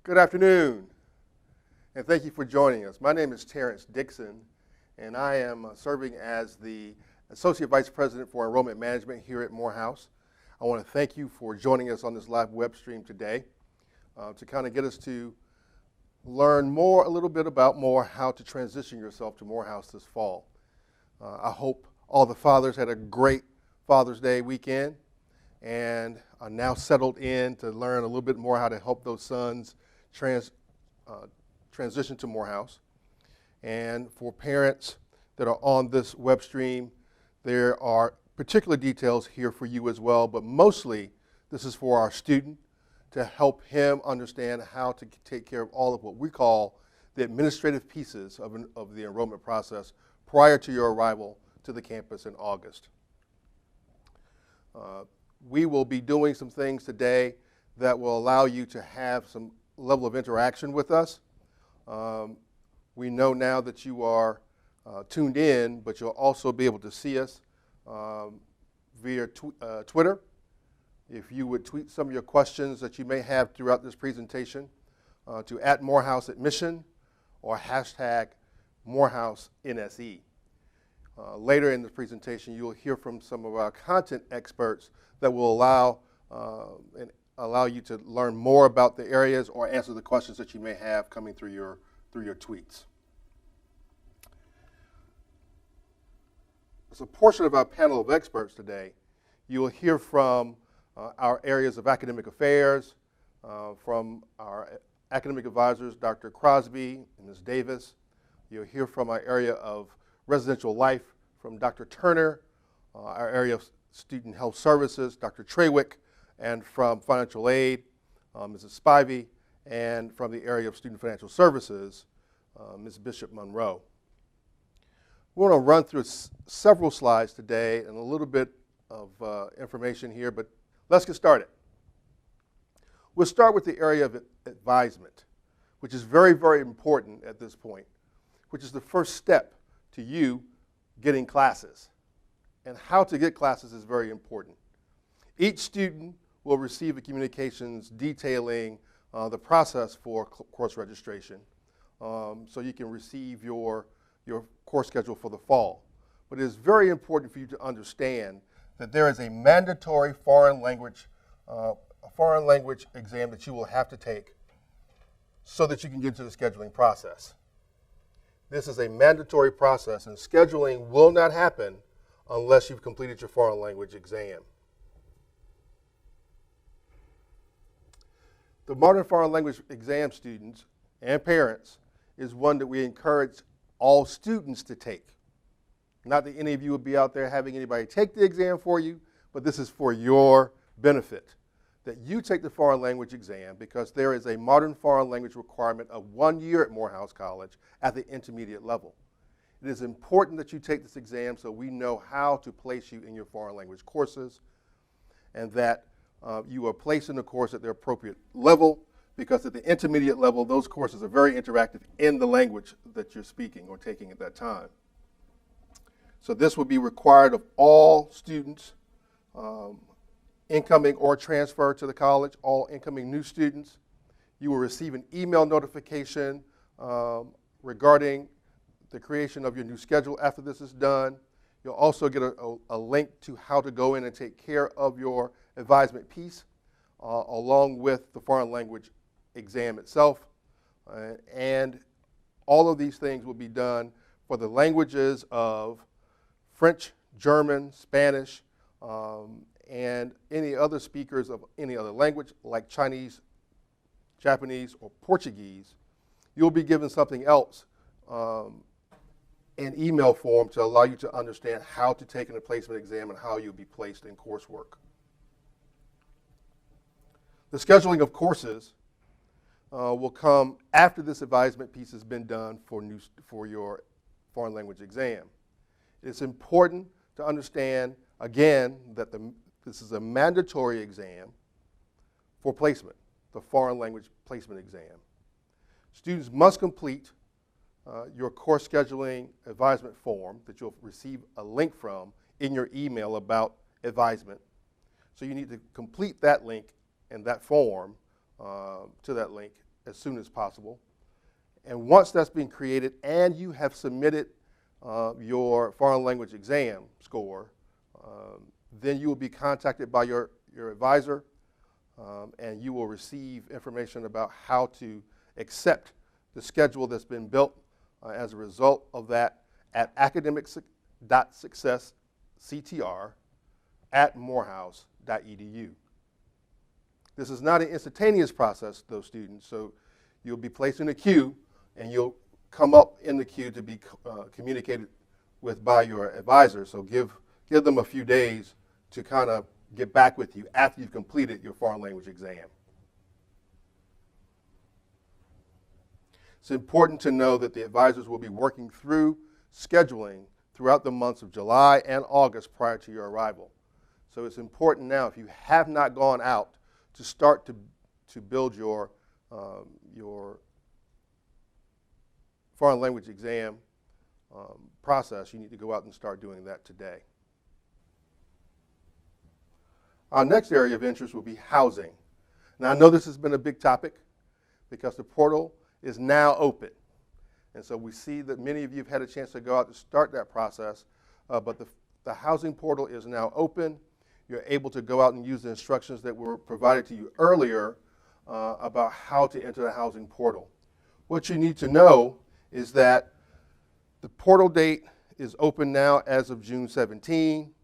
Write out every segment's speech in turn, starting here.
Good afternoon, and thank you for joining us. My name is Terrence Dixon, and I am serving as the Associate Vice President for Enrollment Management here at Morehouse. I want to thank you for joining us on this live web stream today to kind of get us to learn a little bit about how to transition yourself to Morehouse this fall. I hope all the fathers had a great Father's Day weekend and are now settled in to learn a little bit more how to help those sons transition to Morehouse. And for parents that are on this web stream, there are particular details here for you as well, but mostly this is for our student to help him understand how to take care of all of what we call the administrative pieces of the enrollment process prior to your arrival to the campus in August. We will be doing some things today that will allow you to have some level of interaction with us. We know now that you are tuned in, but you'll also be able to see us via Twitter. If you would tweet some of your questions that you may have throughout this presentation to @MorehouseAdmission or #MorehouseNSE. Later in the presentation, you'll hear from some of our content experts that will allow you to learn more about the areas or answer the questions that you may have coming through your tweets. As a portion of our panel of experts today, you will hear from our areas of academic affairs, from our academic advisors, Dr. Crosby and Ms. Davis. You'll hear from our area of residential life from Dr. Turner, our area of student health services, Dr. Trawick, and from financial aid, Mrs. Spivey, and from the area of student financial services, Ms. Bishop Monroe. We're going to run through several slides today and a little bit of information here, but let's get started. We'll start with the area of advisement, which is very, very important at this point, which is the first step to you getting classes. And how to get classes is very important. Each student will receive a communications detailing the process for course registration, so you can receive your course schedule for the fall. But it is very important for you to understand that there is a mandatory foreign language exam that you will have to take so that you can get into the scheduling process. This is a mandatory process, and scheduling will not happen unless you've completed your foreign language exam. The Modern Foreign Language Exam students and parents is one that we encourage all students to take. Not that any of you would be out there having anybody take the exam for you, but this is for your benefit, that you take the foreign language exam because there is a modern foreign language requirement of 1 year at Morehouse College at the intermediate level. It is important that you take this exam so we know how to place you in your foreign language courses and that you are placed in the course at the appropriate level, because at the intermediate level, those courses are very interactive in the language that you're speaking or taking at that time. So this will be required of all students, incoming or transfer to the college, all incoming new students. You will receive an email notification regarding the creation of your new schedule after this is done. You'll also get a link to how to go in and take care of your advisement piece along with the foreign language exam itself. And all of these things will be done for the languages of French, German, Spanish, and any other speakers of any other language like Chinese, Japanese, or Portuguese. You'll be given something else in email form to allow you to understand how to take a placement exam and how you'll be placed in coursework. The scheduling of courses will come after this advisement piece has been done for your foreign language exam. It's important to understand, again, that this is a mandatory exam for placement, the foreign language placement exam. Students must complete your course scheduling advisement form that you'll receive a link from in your email about advisement. So you need to complete that link and that form to that link as soon as possible. And once that's been created and you have submitted your foreign language exam score, then you will be contacted by your advisor, and you will receive information about how to accept the schedule that's been built as a result of that at academic.successctr@morehouse.edu. This is not an instantaneous process, though, students, so you'll be placed in a queue, and you'll come up in the queue to be communicated with by your advisor. So give them a few days to kind of get back with you after you've completed your foreign language exam. It's important to know that the advisors will be working through scheduling throughout the months of July and August prior to your arrival. So it's important now, if you have not gone out, to start to build your foreign language exam process. You need to go out and start doing that today. Our next area of interest will be housing. Now, I know this has been a big topic because the portal is now open. And so we see that many of you have had a chance to go out to start that process, but the housing portal is now open. You're able to go out and use the instructions that were provided to you earlier about how to enter the housing portal. What you need to know is that the portal date is open now as of June 17.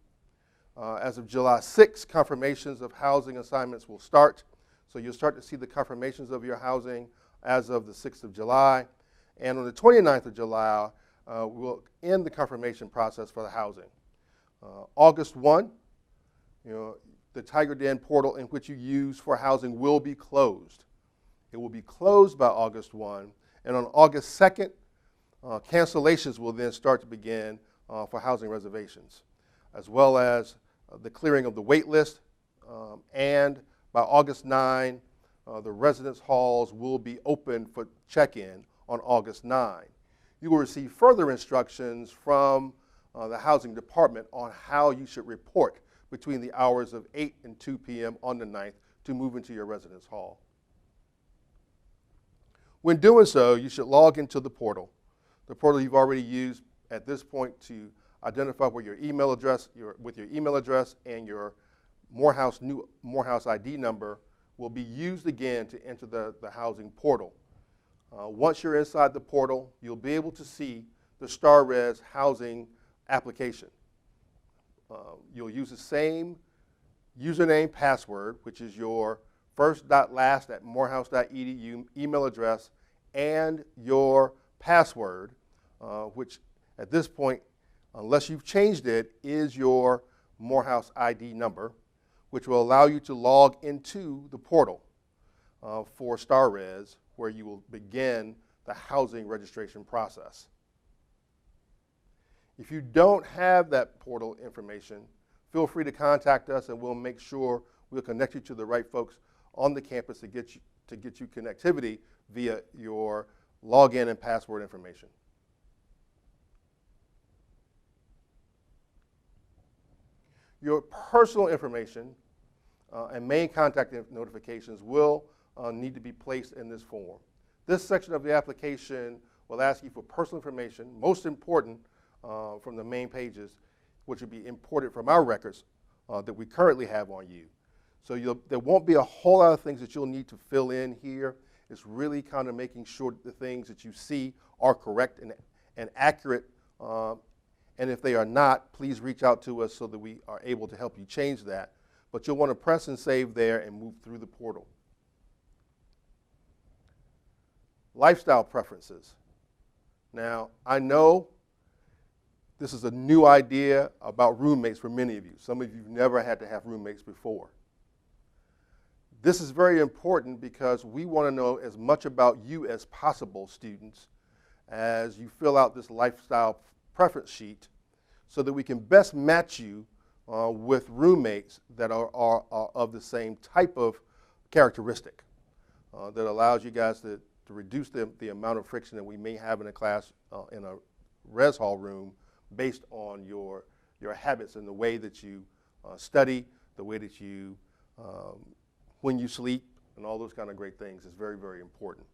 As of July 6, confirmations of housing assignments will start. So you'll start to see the confirmations of your housing as of the 6th of July. And on the 29th of July, we'll end the confirmation process for the housing. August 1, the Tiger Den portal in which you use for housing will be closed. It will be closed by August 1. And on August 2nd, cancellations will then start to begin for housing reservations, as well as the clearing of the wait list. And by August 9, the residence halls will be open for check-in on August 9. You will receive further instructions from the housing department on how you should report between the hours of 8 and 2 p.m. on the 9th to move into your residence hall. When doing so, you should log into the portal you've already used at this point to identify where your email address, with your email address and your new Morehouse ID number will be used again to enter the housing portal. Once you're inside the portal, you'll be able to see the StarRez housing application. You'll use the same username, password, which is your first.last@morehouse.edu email address, and your password, which at this point, unless you've changed it, is your Morehouse ID number, which will allow you to log into the portal for StarRez, where you will begin the housing registration process. If you don't have that portal information, feel free to contact us and we'll make sure we'll connect you to the right folks on the campus to get you connectivity via your login and password information. Your personal information and main contact notifications will need to be placed in this form. This section of the application will ask you for personal information, most important from the main pages, which will be imported from our records that we currently have on you. So there won't be a whole lot of things that you'll need to fill in here. It's really kind of making sure that the things that you see are correct and accurate. And if they are not, please reach out to us so that we are able to help you change that. But you'll want to press and save there and move through the portal. Lifestyle preferences. Now, I know this is a new idea about roommates for many of you. Some of you have never had to have roommates before. This is very important because we want to know as much about you as possible, students, as you fill out this lifestyle preference sheet so that we can best match you with roommates that are of the same type of characteristic that allows you guys to reduce the amount of friction that we may have in a class in a res hall room based on your habits and the way that you study, the way that you, when you sleep, and all those kind of great things is very, very important.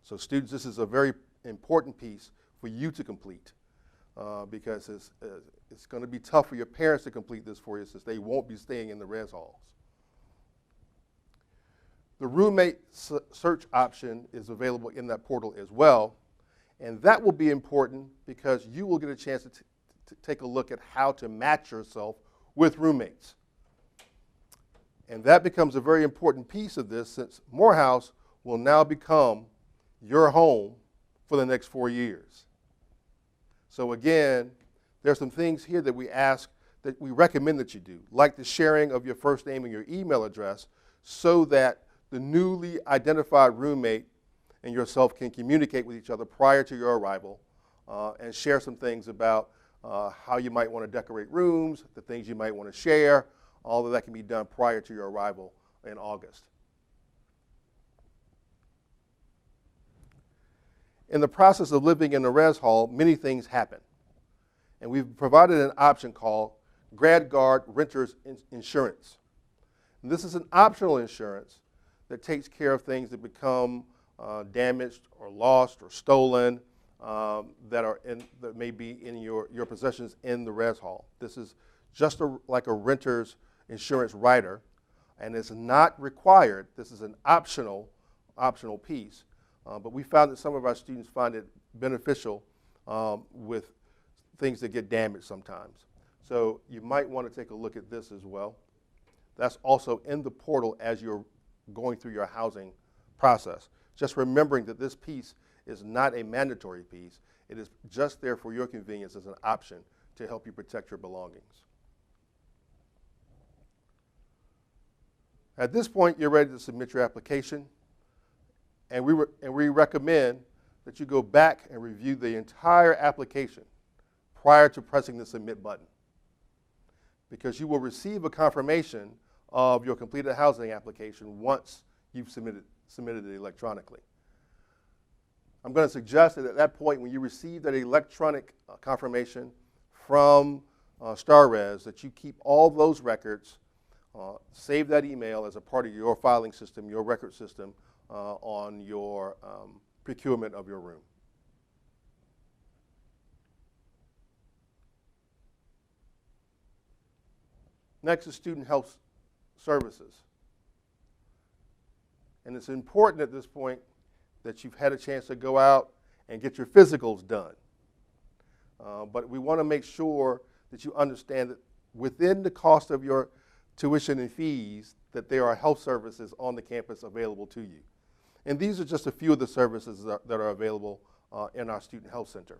So students, this is a very important piece for you to complete because it's going to be tough for your parents to complete this for you since they won't be staying in the res halls. The roommate search option is available in that portal as well, and that will be important because you will get a chance to take a look at how to match yourself with roommates. And that becomes a very important piece of this since Morehouse will now become your home for the next 4 years. So again, there's some things here that we recommend that you do, like the sharing of your first name and your email address so that the newly identified roommate and yourself can communicate with each other prior to your arrival and share some things about how you might want to decorate rooms, the things you might want to share. All of that can be done prior to your arrival in August. In the process of living in the res hall, many things happen. And we've provided an option called Grad Guard Renters Insurance. And this is an optional insurance that takes care of things that become damaged or lost or stolen that may be in your possessions in the res hall. This is just like a renter's insurance rider, and it's not required. This is an optional piece, but we found that some of our students find it beneficial with things that get damaged sometimes. So you might want to take a look at this as well. That's also in the portal as you're going through your housing process. Just remembering that this piece is not a mandatory piece. It is just there for your convenience as an option to help you protect your belongings. At this point, you're ready to submit your application, and we recommend that you go back and review the entire application prior to pressing the submit button, because you will receive a confirmation of your completed housing application once you've submitted it electronically. I'm going to suggest that at that point, when you receive that electronic confirmation from StarRes, that you keep all those records, save that email as a part of your filing system, your record system, on your procurement of your room. Next is student health services. And it's important at this point that you've had a chance to go out and get your physicals done. But we want to make sure that you understand that within the cost of your tuition and fees, that there are health services on the campus available to you. And these are just a few of the services that are available in our Student Health Center.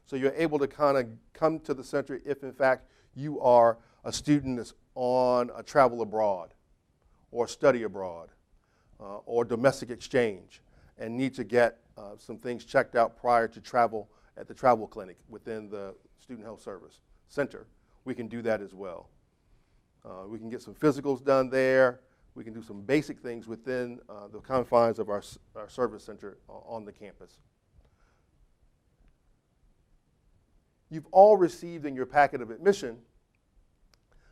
So you're able to kind of come to the center if, in fact, you are a student that's on a travel abroad or study abroad or domestic exchange and need to get some things checked out prior to travel at the travel clinic within the Student Health Service Center. We can do that as well. We can get some physicals done there. We can do some basic things within the confines of our service center on the campus. You've all received in your packet of admission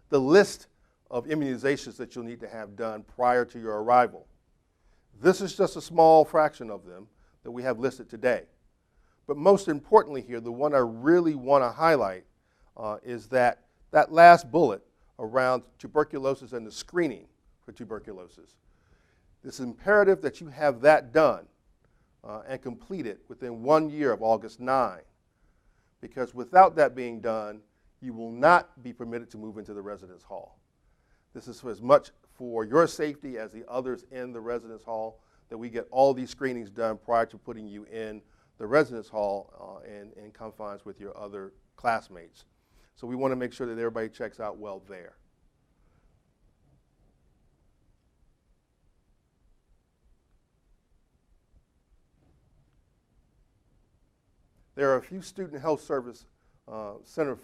the list of immunizations that you'll need to have done prior to your arrival. This is just a small fraction of them that we have listed today. But most importantly here, the one I really want to highlight is that last bullet around tuberculosis and the screening for tuberculosis. It's imperative that you have that done and completed within 1 year of August 9, because without that being done, you will not be permitted to move into the residence hall. This is as much for your safety as the others in the residence hall, that we get all these screenings done prior to putting you in the residence hall in confines with your other classmates. So we want to make sure that everybody checks out well there. There are a few Student Health Service Center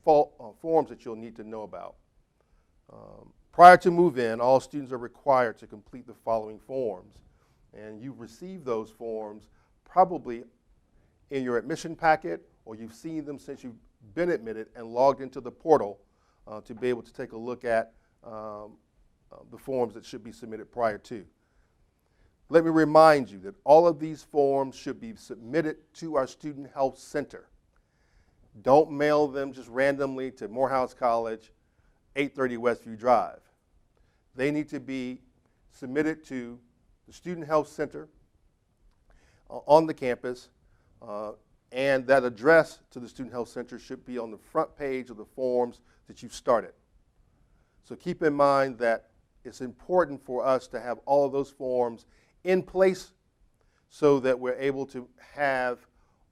forms that you'll need to know about. Prior to move-in, all students are required to complete the following forms. And you've received those forms probably in your admission packet, or you've seen them since you've been admitted and logged into the portal to be able to take a look at the forms that should be submitted prior to. Let me remind you that all of these forms should be submitted to our Student Health Center. Don't mail them just randomly to Morehouse College, 830 Westview Drive. They need to be submitted to the Student Health Center on the campus, and that address to the Student Health Center should be on the front page of the forms that you've started. So keep in mind that it's important for us to have all of those forms in place so that we're able to have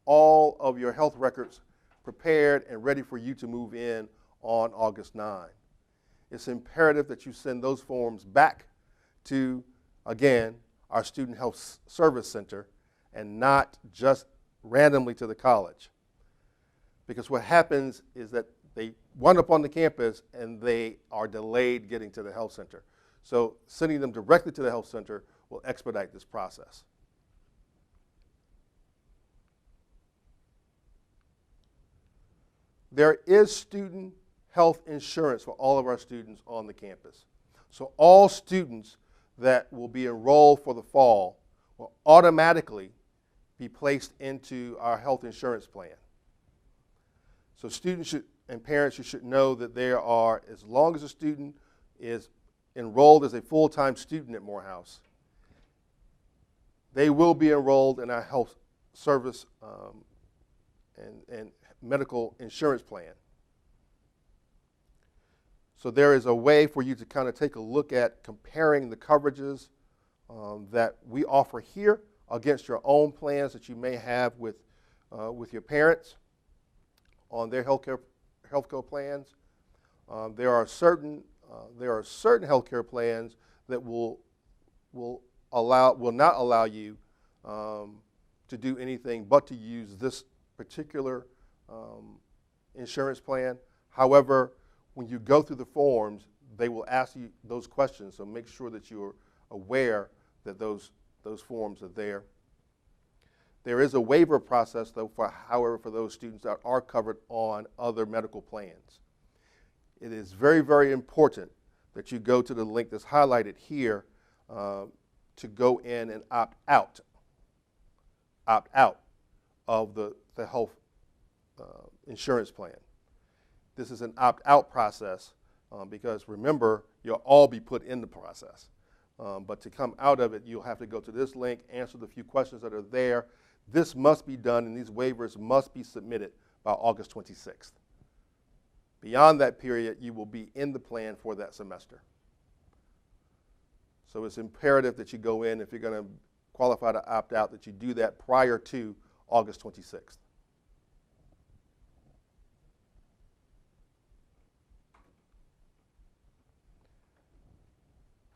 all of your health records prepared and ready for you to move in on August 9. It's imperative that you send those forms back to, again, our Student Health Service Center and not just randomly to the college. Because what happens is that they wind up on the campus and they are delayed getting to the health center. So sending them directly to the health center will expedite this process. There is student health insurance for all of our students on the campus. So all students that will be enrolled for the fall will automatically be placed into our health insurance plan. So students and parents, you should know that there are, as long as a student is enrolled as a full-time student at Morehouse, they will be enrolled in our health service and medical insurance plan. So there is a way for you to kind of take a look at comparing the coverages that we offer here against your own plans that you may have with your parents on their healthcare plans. There are certain healthcare plans that will not allow you to do anything but to use this particular insurance plan. However, when you go through the forms, they will ask you those questions, so make sure that you're aware that those forms are there. There is a waiver process, though, however, for those students that are covered on other medical plans. It is very, very important that you go to the link that's highlighted here to go in and opt out of the health insurance plan. This is an opt-out process because, remember, you'll all be put in the process. But to come out of it, you'll have to go to this link, answer the few questions that are there. This must be done, and these waivers must be submitted by August 26th. Beyond that period, you will be in the plan for that semester. So it's imperative that you go in, if you're going to qualify to opt out, that you do that prior to August 26th.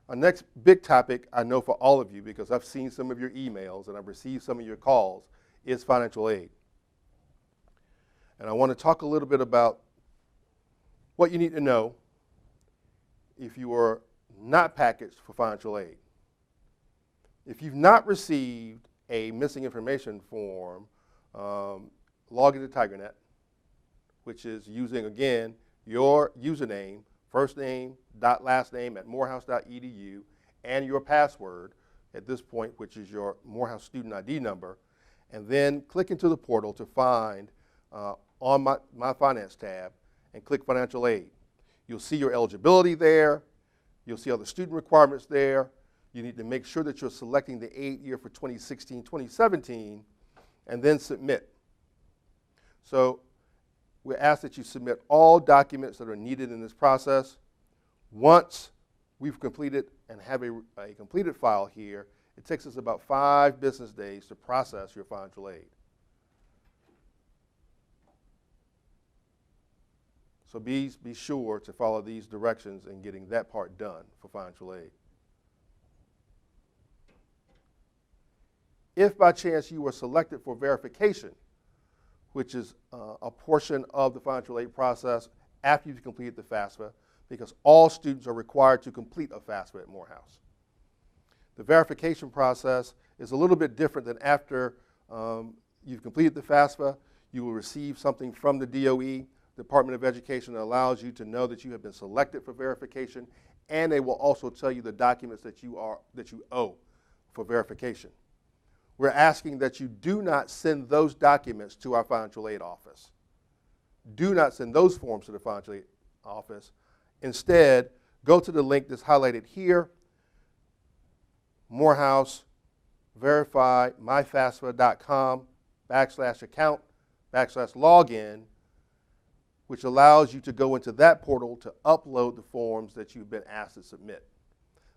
Our next big topic, I know for all of you, because I've seen some of your emails and I've received some of your calls, is financial aid. And I want to talk a little bit about what you need to know if you are not packaged for financial aid. If you've not received a missing information form, log into TigerNet, which is using, again, your username, first name, last name at morehouse.edu, and your password at this point, which is your Morehouse student ID number, and then click into the portal to find on my Finance tab and click Financial Aid. You'll see your eligibility there. You'll see all the student requirements there. You need to make sure that you're selecting the aid year for 2016-2017 and then submit. So we ask that you submit all documents that are needed in this process. Once we've completed and have a completed file here, it takes us about 5 business days to process your financial aid. So be sure to follow these directions in getting that part done for financial aid. If by chance you were selected for verification, which is a portion of the financial aid process after you've completed the FAFSA, because all students are required to complete a FAFSA at Morehouse. The verification process is a little bit different than after you've completed the FAFSA. You will receive something from the DOE, Department of Education, that allows you to know that you have been selected for verification and they will also tell you the documents that you owe for verification. We're asking that you do not send those documents to our financial aid office. Do not send those forms to the financial aid office. Instead, go to the link that's highlighted here, Morehouse, verify myfafsa.com/account/login, which allows you to go into that portal to upload the forms that you've been asked to submit.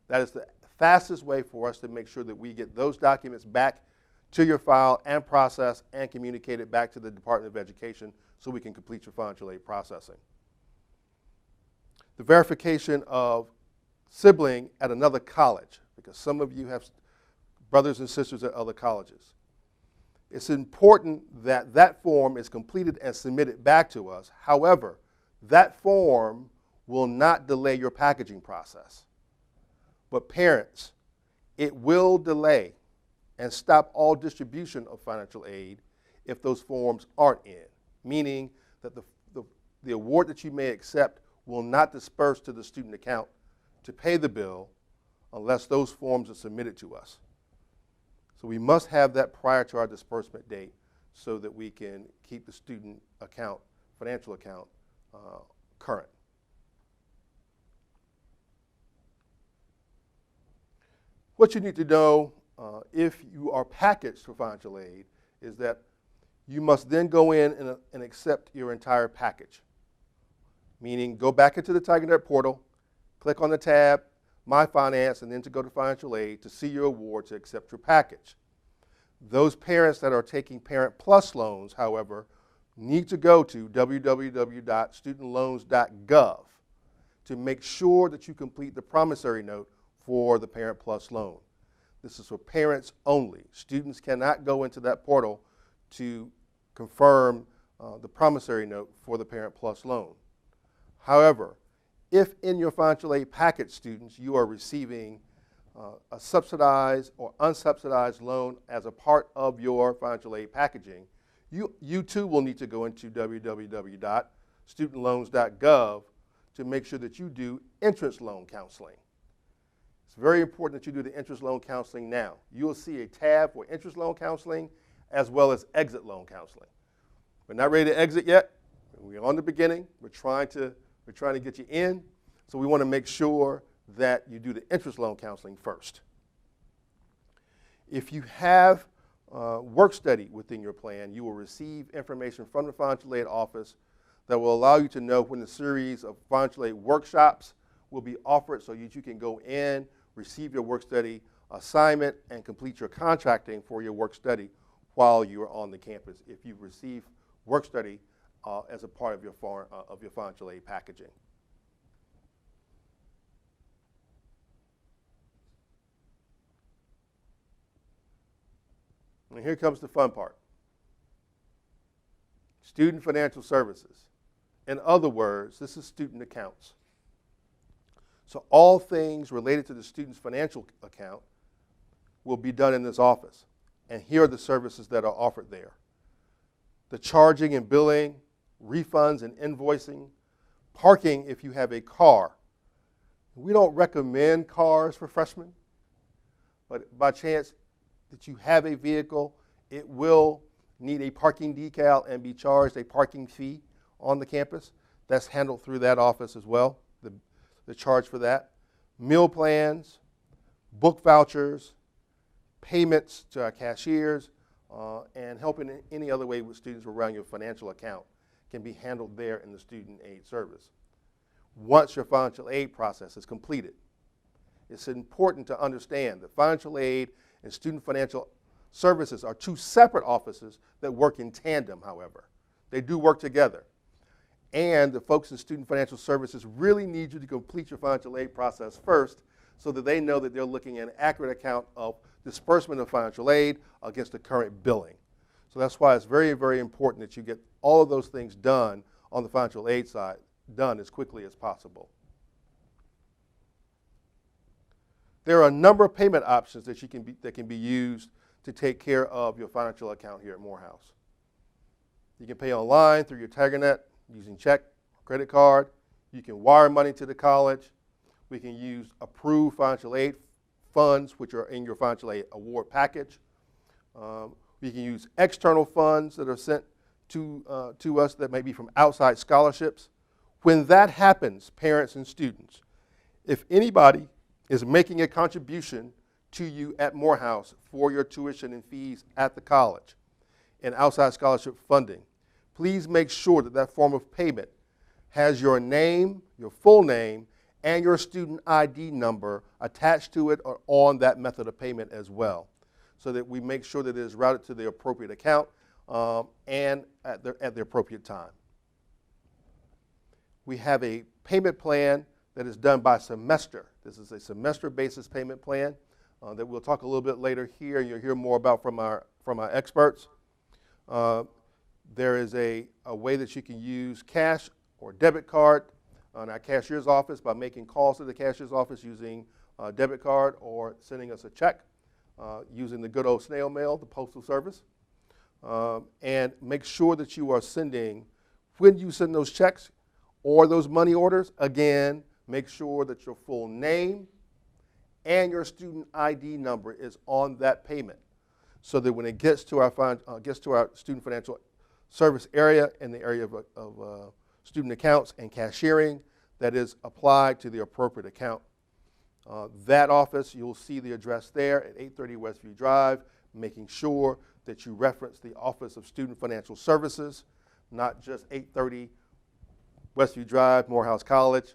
That is the fastest way for us to make sure that we get those documents back to your file and process and communicate it back to the Department of Education so we can complete your financial aid processing. The verification of sibling at another college, because some of you have brothers and sisters at other colleges. It's important that that form is completed and submitted back to us. However, that form will not delay your packaging process. But parents, it will delay and stop all distribution of financial aid if those forms aren't in, meaning that the award that you may accept will not disperse to the student account to pay the bill unless those forms are submitted to us. So we must have that prior to our disbursement date so that we can keep the student account, financial account, current. What you need to know if you are packaged for financial aid is that you must then go in and accept your entire package. Meaning go back into the TigerNet portal, click on the tab, My Finance, and then to go to financial aid to see your award to accept your package. Those parents that are taking Parent Plus loans, however, need to go to www.studentloans.gov to make sure that you complete the promissory note for the Parent Plus loan. This is for parents only. Students cannot go into that portal to confirm the promissory note for the Parent Plus loan. However, if in your financial aid package, students, you are receiving a subsidized or unsubsidized loan as a part of your financial aid packaging, you too will need to go into www.studentloans.gov to make sure that you do interest loan counseling. It's very important that you do the interest loan counseling now. You will see a tab for interest loan counseling as well as exit loan counseling. We're not ready to exit yet. We're on the beginning. We're trying to get you in, so we want to make sure that you do the interest loan counseling first. If you have work study within your plan, you will receive information from the financial aid office that will allow you to know when the series of financial aid workshops will be offered so that you can go in, receive your work study assignment, and complete your contracting for your work study while you are on the campus if you receive work study as a part of your financial aid packaging. And here comes the fun part. Student financial services. In other words, this is student accounts. So all things related to the student's financial account will be done in this office. And here are the services that are offered there. The charging and billing, refunds and invoicing, parking if you have a car. We don't recommend cars for freshmen, but by chance that you have a vehicle, it will need a parking decal and be charged a parking fee on the campus. That's handled through that office as well, the charge for that. Meal plans, book vouchers, payments to our cashiers, and helping in any other way with students around your financial account can be handled there in the student aid service. Once your financial aid process is completed, it's important to understand that financial aid and student financial services are two separate offices that work in tandem, however. They do work together. And the folks in student financial services really need you to complete your financial aid process first so that they know that they're looking at an accurate account of disbursement of financial aid against the current billing. So that's why it's very, very important that you get all of those things done on the financial aid side, done as quickly as possible. There are a number of payment options that can be used to take care of your financial account here at Morehouse. You can pay online through your TigerNet using check or credit card. You can wire money to the college. We can use approved financial aid funds, which are in your financial aid award package. We can use external funds that are sent to us that may be from outside scholarships. When that happens, parents and students, if anybody is making a contribution to you at Morehouse for your tuition and fees at the college and outside scholarship funding, please make sure that that form of payment has your name, your full name, and your student ID number attached to it or on that method of payment as well, so that we make sure that it is routed to the appropriate account and at the appropriate time. We have a payment plan that is done by semester. This is a semester basis payment plan that we'll talk a little bit later here. You'll hear more about from our experts. There is a way that you can use cash or debit card on our cashier's office by making calls to the cashier's office using a debit card or sending us a check using the good old snail mail, the postal service. And make sure that you are sending, when you send those checks or those money orders, again, make sure that your full name and your student ID number is on that payment, so that when it gets to our student financial service area in the area of student accounts and cashiering, that is applied to the appropriate account. That office, you'll see the address there at 830 Westview Drive, making sure that you reference the Office of Student Financial Services, not just 830 Westview Drive, Morehouse College.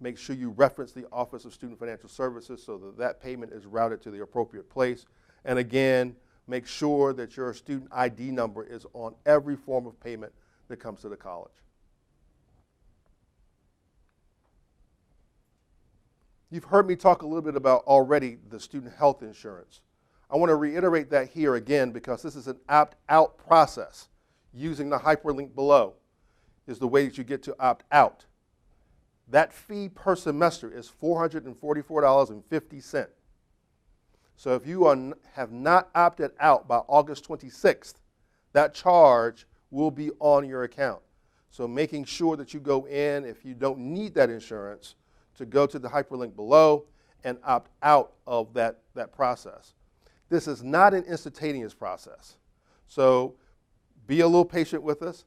Make sure you reference the Office of Student Financial Services so that that payment is routed to the appropriate place. And again, make sure that your student ID number is on every form of payment that comes to the college. You've heard me talk a little bit about already the student health insurance. I want to reiterate that here again because this is an opt-out process. Using the hyperlink below is the way that you get to opt out. That fee per semester is $444.50. So if you have not opted out by August 26th, that charge will be on your account. So making sure that you go in, if you don't need that insurance, to go to the hyperlink below and opt out of that process. This is not an instantaneous process. So be a little patient with us.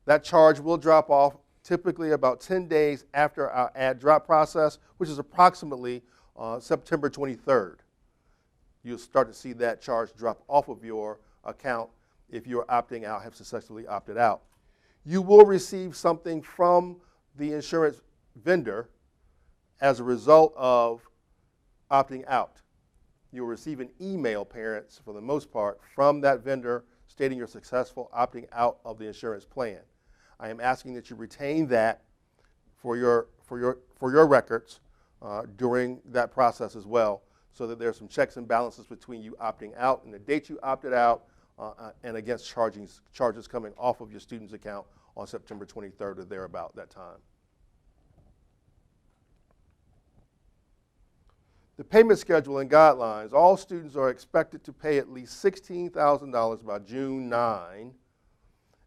That charge will drop off typically about 10 days after our add drop process, which is approximately September 23rd. You'll start to see that charge drop off of your account if you're opting out, have successfully opted out. You will receive something from the insurance vendor as a result of opting out. You'll receive an email, parents, for the most part, from that vendor stating you're successful opting out of the insurance plan. I am asking that you retain that for your records during that process as well, so that there's some checks and balances between you opting out and the date you opted out and against charges coming off of your student's account on September 23rd or thereabout that time. The payment schedule and guidelines. All students are expected to pay at least $16,000 by June 9,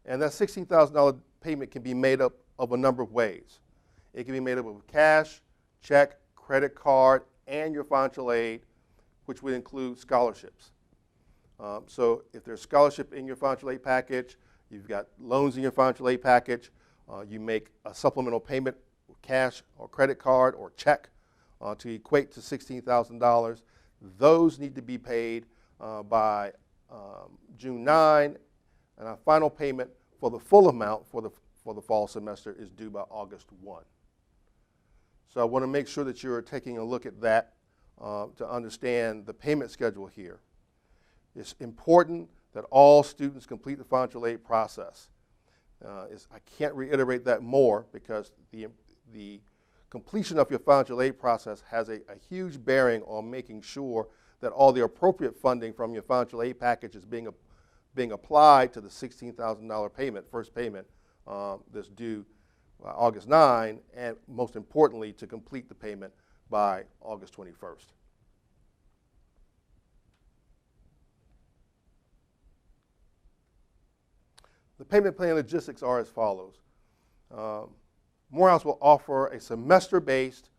and that $16,000 payment can be made up of a number of ways. It can be made up of cash, check, credit card, and your financial aid, which would include scholarships. So if there's scholarship in your financial aid package, you've got loans in your financial aid package, you make a supplemental payment with cash or credit card or check to equate to $16,000. Those need to be paid by June 9, and our final payment for the full amount for the fall semester is due by August 1. So I want to make sure that you're taking a look at that to understand the payment schedule here. It's important that all students complete the financial aid process. I can't reiterate that more because the completion of your financial aid process has a huge bearing on making sure that all the appropriate funding from your financial aid package is being applied to the $16,000 payment, first payment that's due August 9, and most importantly, to complete the payment by August 21st. The payment plan logistics are as follows. Morehouse will offer a semester-based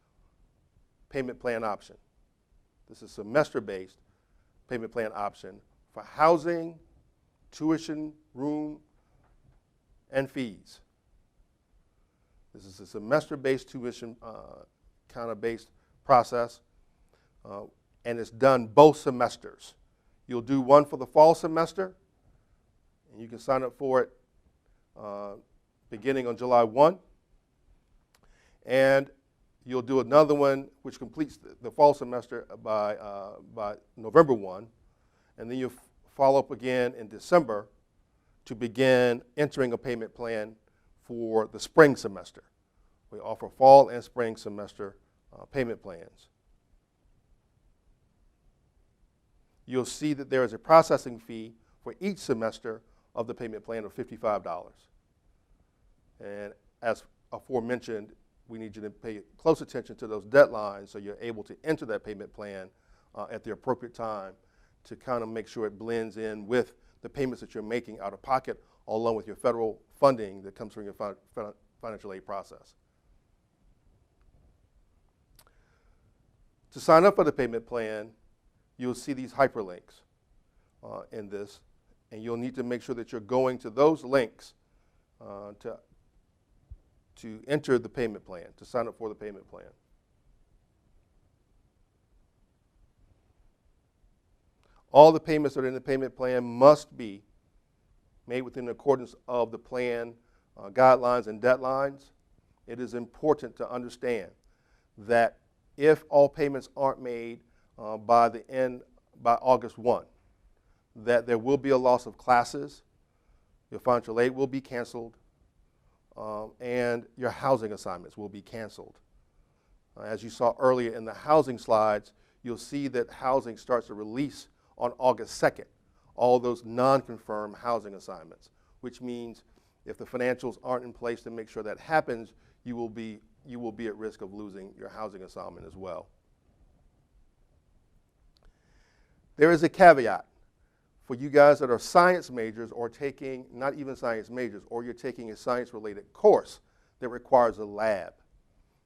payment plan option. This is semester-based payment plan option for housing, tuition, room, and fees. This is a semester-based tuition kind of based process, and it's done both semesters. You'll do one for the fall semester, and you can sign up for it beginning on July 1. And you'll do another one which completes the fall semester by November 1. And then you'll follow up again in December to begin entering a payment plan for the spring semester. We offer fall and spring semester payment plans. You'll see that there is a processing fee for each semester of the payment plan of $55. And as aforementioned, we need you to pay close attention to those deadlines so you're able to enter that payment plan at the appropriate time to kind of make sure it blends in with the payments that you're making out of pocket, along with your federal funding that comes from your financial aid process. To sign up for the payment plan, you'll see these hyperlinks in this, and you'll need to make sure that you're going to those links to enter the payment plan, to sign up for the payment plan. All the payments that are in the payment plan must be made within accordance of the plan guidelines and deadlines. It is important to understand that if all payments aren't made by August 1, that there will be a loss of classes, your financial aid will be canceled, and your housing assignments will be canceled. As you saw earlier in the housing slides, you'll see that housing starts to release on August 2nd, all those non-confirmed housing assignments, which means if the financials aren't in place to make sure that happens, you will be at risk of losing your housing assignment as well. There is a caveat for you guys that are science majors or taking, not even science majors, or you're taking a science-related course that requires a lab.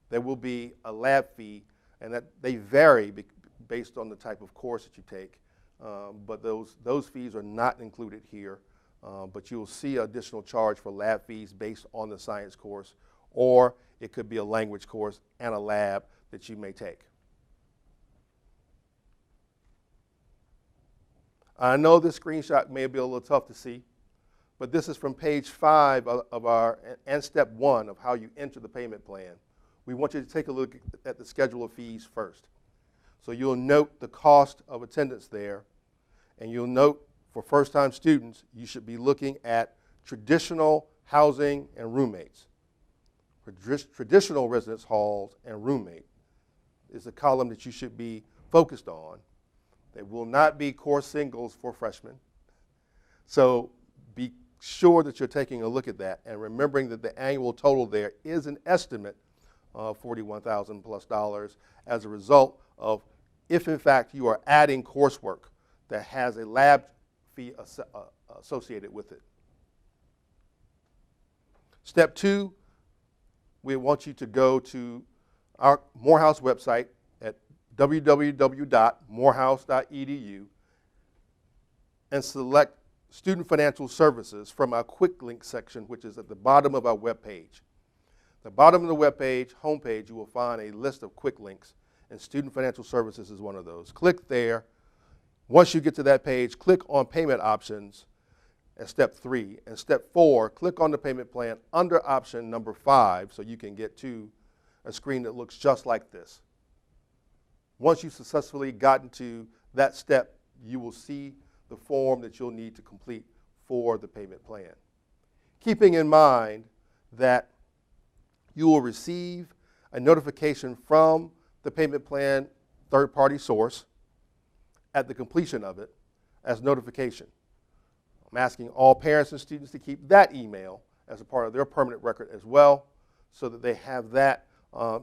There will be a lab fee, and that they vary based on the type of course that you take, but those fees are not included here, but you'll see additional charge for lab fees based on the science course, or it could be a language course and a lab that you may take. I know this screenshot may be a little tough to see, but this is from page 5 of our, and step 1 of how you enter the payment plan. We want you to take a look at the schedule of fees first. So you'll note the cost of attendance there, and you'll note for first-time students, you should be looking at traditional housing and roommates. For traditional residence halls and roommate is the column that you should be focused on. There will not be course singles for freshmen. So be sure that you're taking a look at that and remembering that the annual total there is an estimate of $41,000 plus as a result of if in fact you are adding coursework that has a lab fee associated with it. Step 2, we want you to go to our Morehouse website at www.morehouse.edu and select Student Financial Services from our Quick Link section, which is at the bottom of our web page. The bottom of the web page, homepage, you will find a list of quick links, and Student Financial Services is one of those. Click there. Once you get to that page, click on Payment Options as step 3. And step 4, click on the payment plan under option number 5 so you can get to a screen that looks just like this. Once you've successfully gotten to that step, you will see the form that you'll need to complete for the payment plan. Keeping in mind that you will receive a notification from the payment plan third-party source at the completion of it as notification. I'm asking all parents and students to keep that email as a part of their permanent record as well, so that they have that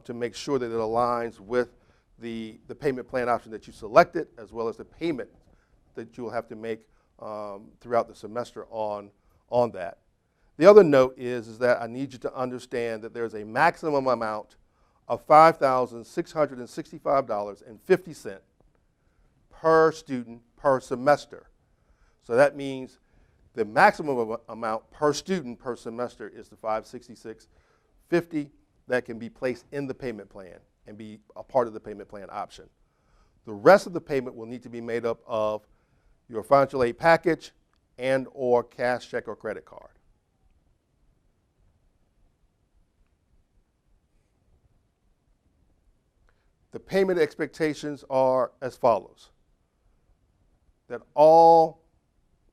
to make sure that it aligns with the payment plan option that you selected, as well as the payment that you'll have to make throughout the semester on that. The other note is that I need you to understand that there's a maximum amount of $5,665.50 per student per semester. So that means the maximum amount per student per semester is the $566.50 that can be placed in the payment plan and be a part of the payment plan option. The rest of the payment will need to be made up of your financial aid package and or cash, check, or credit card. The payment expectations are as follows: that all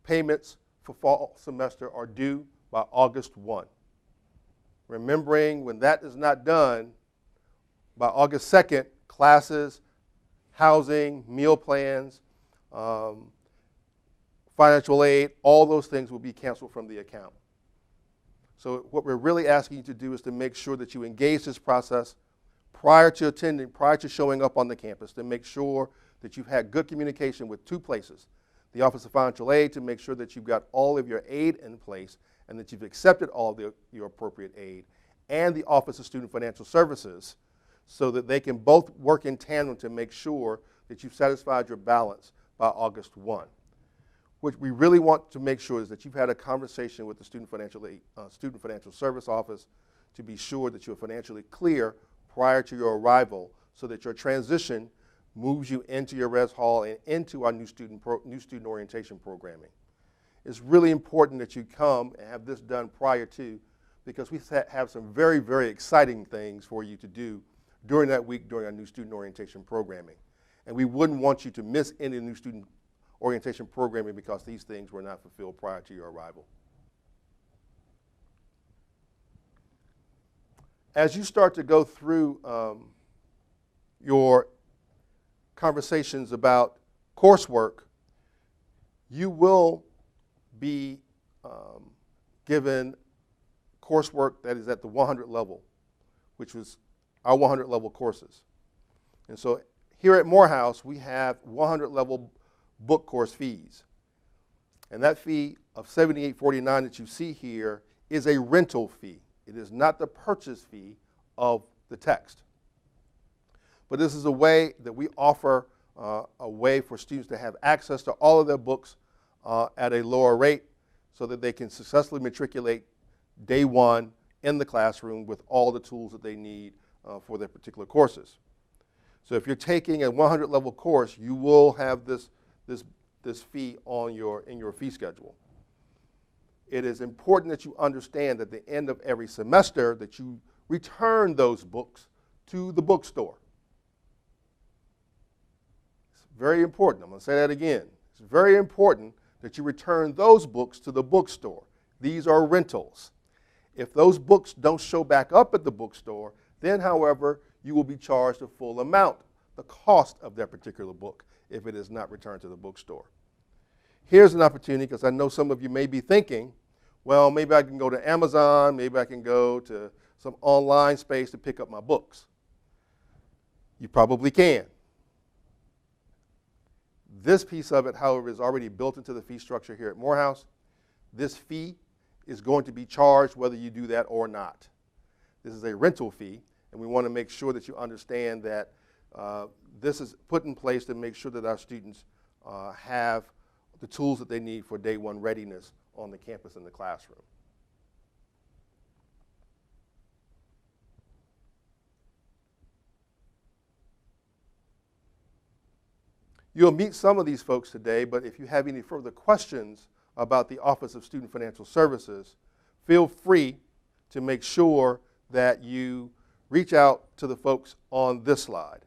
payments for fall semester are due by August 1. Remembering, when that is not done, by August 2nd, classes, housing, meal plans, financial aid, all those things will be canceled from the account. So what we're really asking you to do is to make sure that you engage this process prior to attending, prior to showing up on the campus, to make sure that you've had good communication with two places: the Office of Financial Aid, to make sure that you've got all of your aid in place and that you've accepted all of your appropriate aid, and the Office of Student Financial Services, so that they can both work in tandem to make sure that you've satisfied your balance by August 1. What we really want to make sure is that you've had a conversation with the Student Financial Service Office to be sure that you're financially clear prior to your arrival, so that your transition moves you into your res hall and into our new student orientation programming. It's really important that you come and have this done prior to, because we have some very, very exciting things for you to do during that week during our new student orientation programming. And we wouldn't want you to miss any new student orientation programming because these things were not fulfilled prior to your arrival. As you start to go through your conversations about coursework, you will be given coursework that is at the 100 level, which was our 100 level courses. And so here at Morehouse, we have 100 level book course fees. And that fee of $78.49 that you see here is a rental fee. It is not the purchase fee of the text. But this is a way that we offer a way for students to have access to all of their books at a lower rate, so that they can successfully matriculate day one in the classroom with all the tools that they need for their particular courses. So if you're taking a 100 level course, you will have this fee in your fee schedule. It is important that you understand at the end of every semester that you return those books to the bookstore. It's very important. I'm going to say that again. It's very important that you return those books to the bookstore. These are rentals. If those books don't show back up at the bookstore, then, however, you will be charged the full amount, the cost of that particular book, if it is not returned to the bookstore. Here's an opportunity, because I know some of you may be thinking, well, maybe I can go to Amazon, maybe I can go to some online space to pick up my books. You probably can. This piece of it, however, is already built into the fee structure here at Morehouse. This fee is going to be charged whether you do that or not. This is a rental fee, and we want to make sure that you understand that this is put in place to make sure that our students have the tools that they need for day one readiness on the campus in the classroom. You'll meet some of these folks today, but if you have any further questions about the Office of Student Financial Services, feel free to make sure that you reach out to the folks on this slide.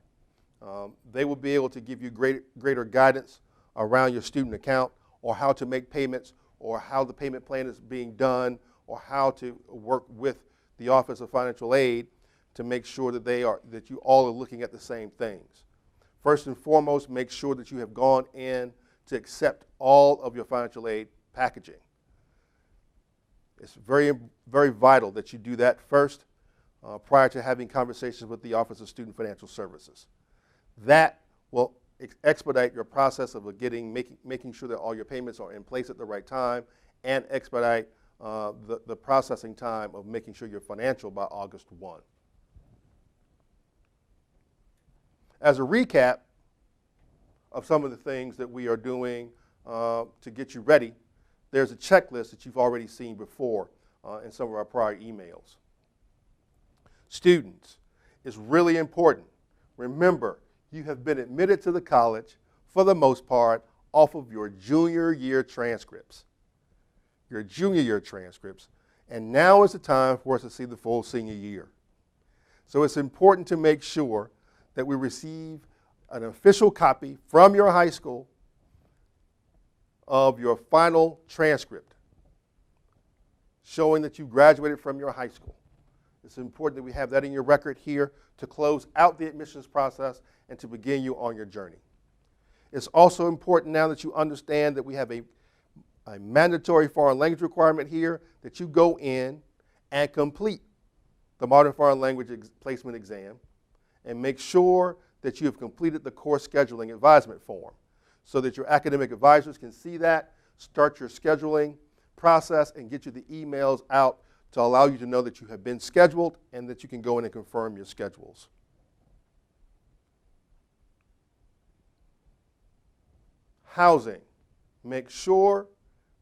They will be able to give you greater guidance around your student account, or how to make payments, or how the payment plan is being done, or how to work with the Office of Financial Aid to make sure that you all are looking at the same things. First and foremost, make sure that you have gone in to accept all of your financial aid packaging. It's very, very vital that you do that first prior to having conversations with the Office of Student Financial Services. That will expedite your process of making sure that all your payments are in place at the right time, and expedite the processing time of making sure you're financial by August 1. As a recap of some of the things that we are doing to get you ready, there's a checklist that you've already seen before in some of our prior emails. Students, it's really important. Remember, you have been admitted to the college, for the most part, off of your junior year transcripts. Your junior year transcripts. And now is the time for us to see the full senior year. So it's important to make sure that we receive an official copy from your high school of your final transcript showing that you graduated from your high school. It's important that we have that in your record here to close out the admissions process and to begin you on your journey. It's also important now that you understand that we have a mandatory foreign language requirement here that you go in and complete the Modern Foreign Language Placement Exam and make sure that you have completed the course scheduling advisement form so that your academic advisors can see that, start your scheduling process, and get you the emails out to allow you to know that you have been scheduled and that you can go in and confirm your schedules. Housing. Make sure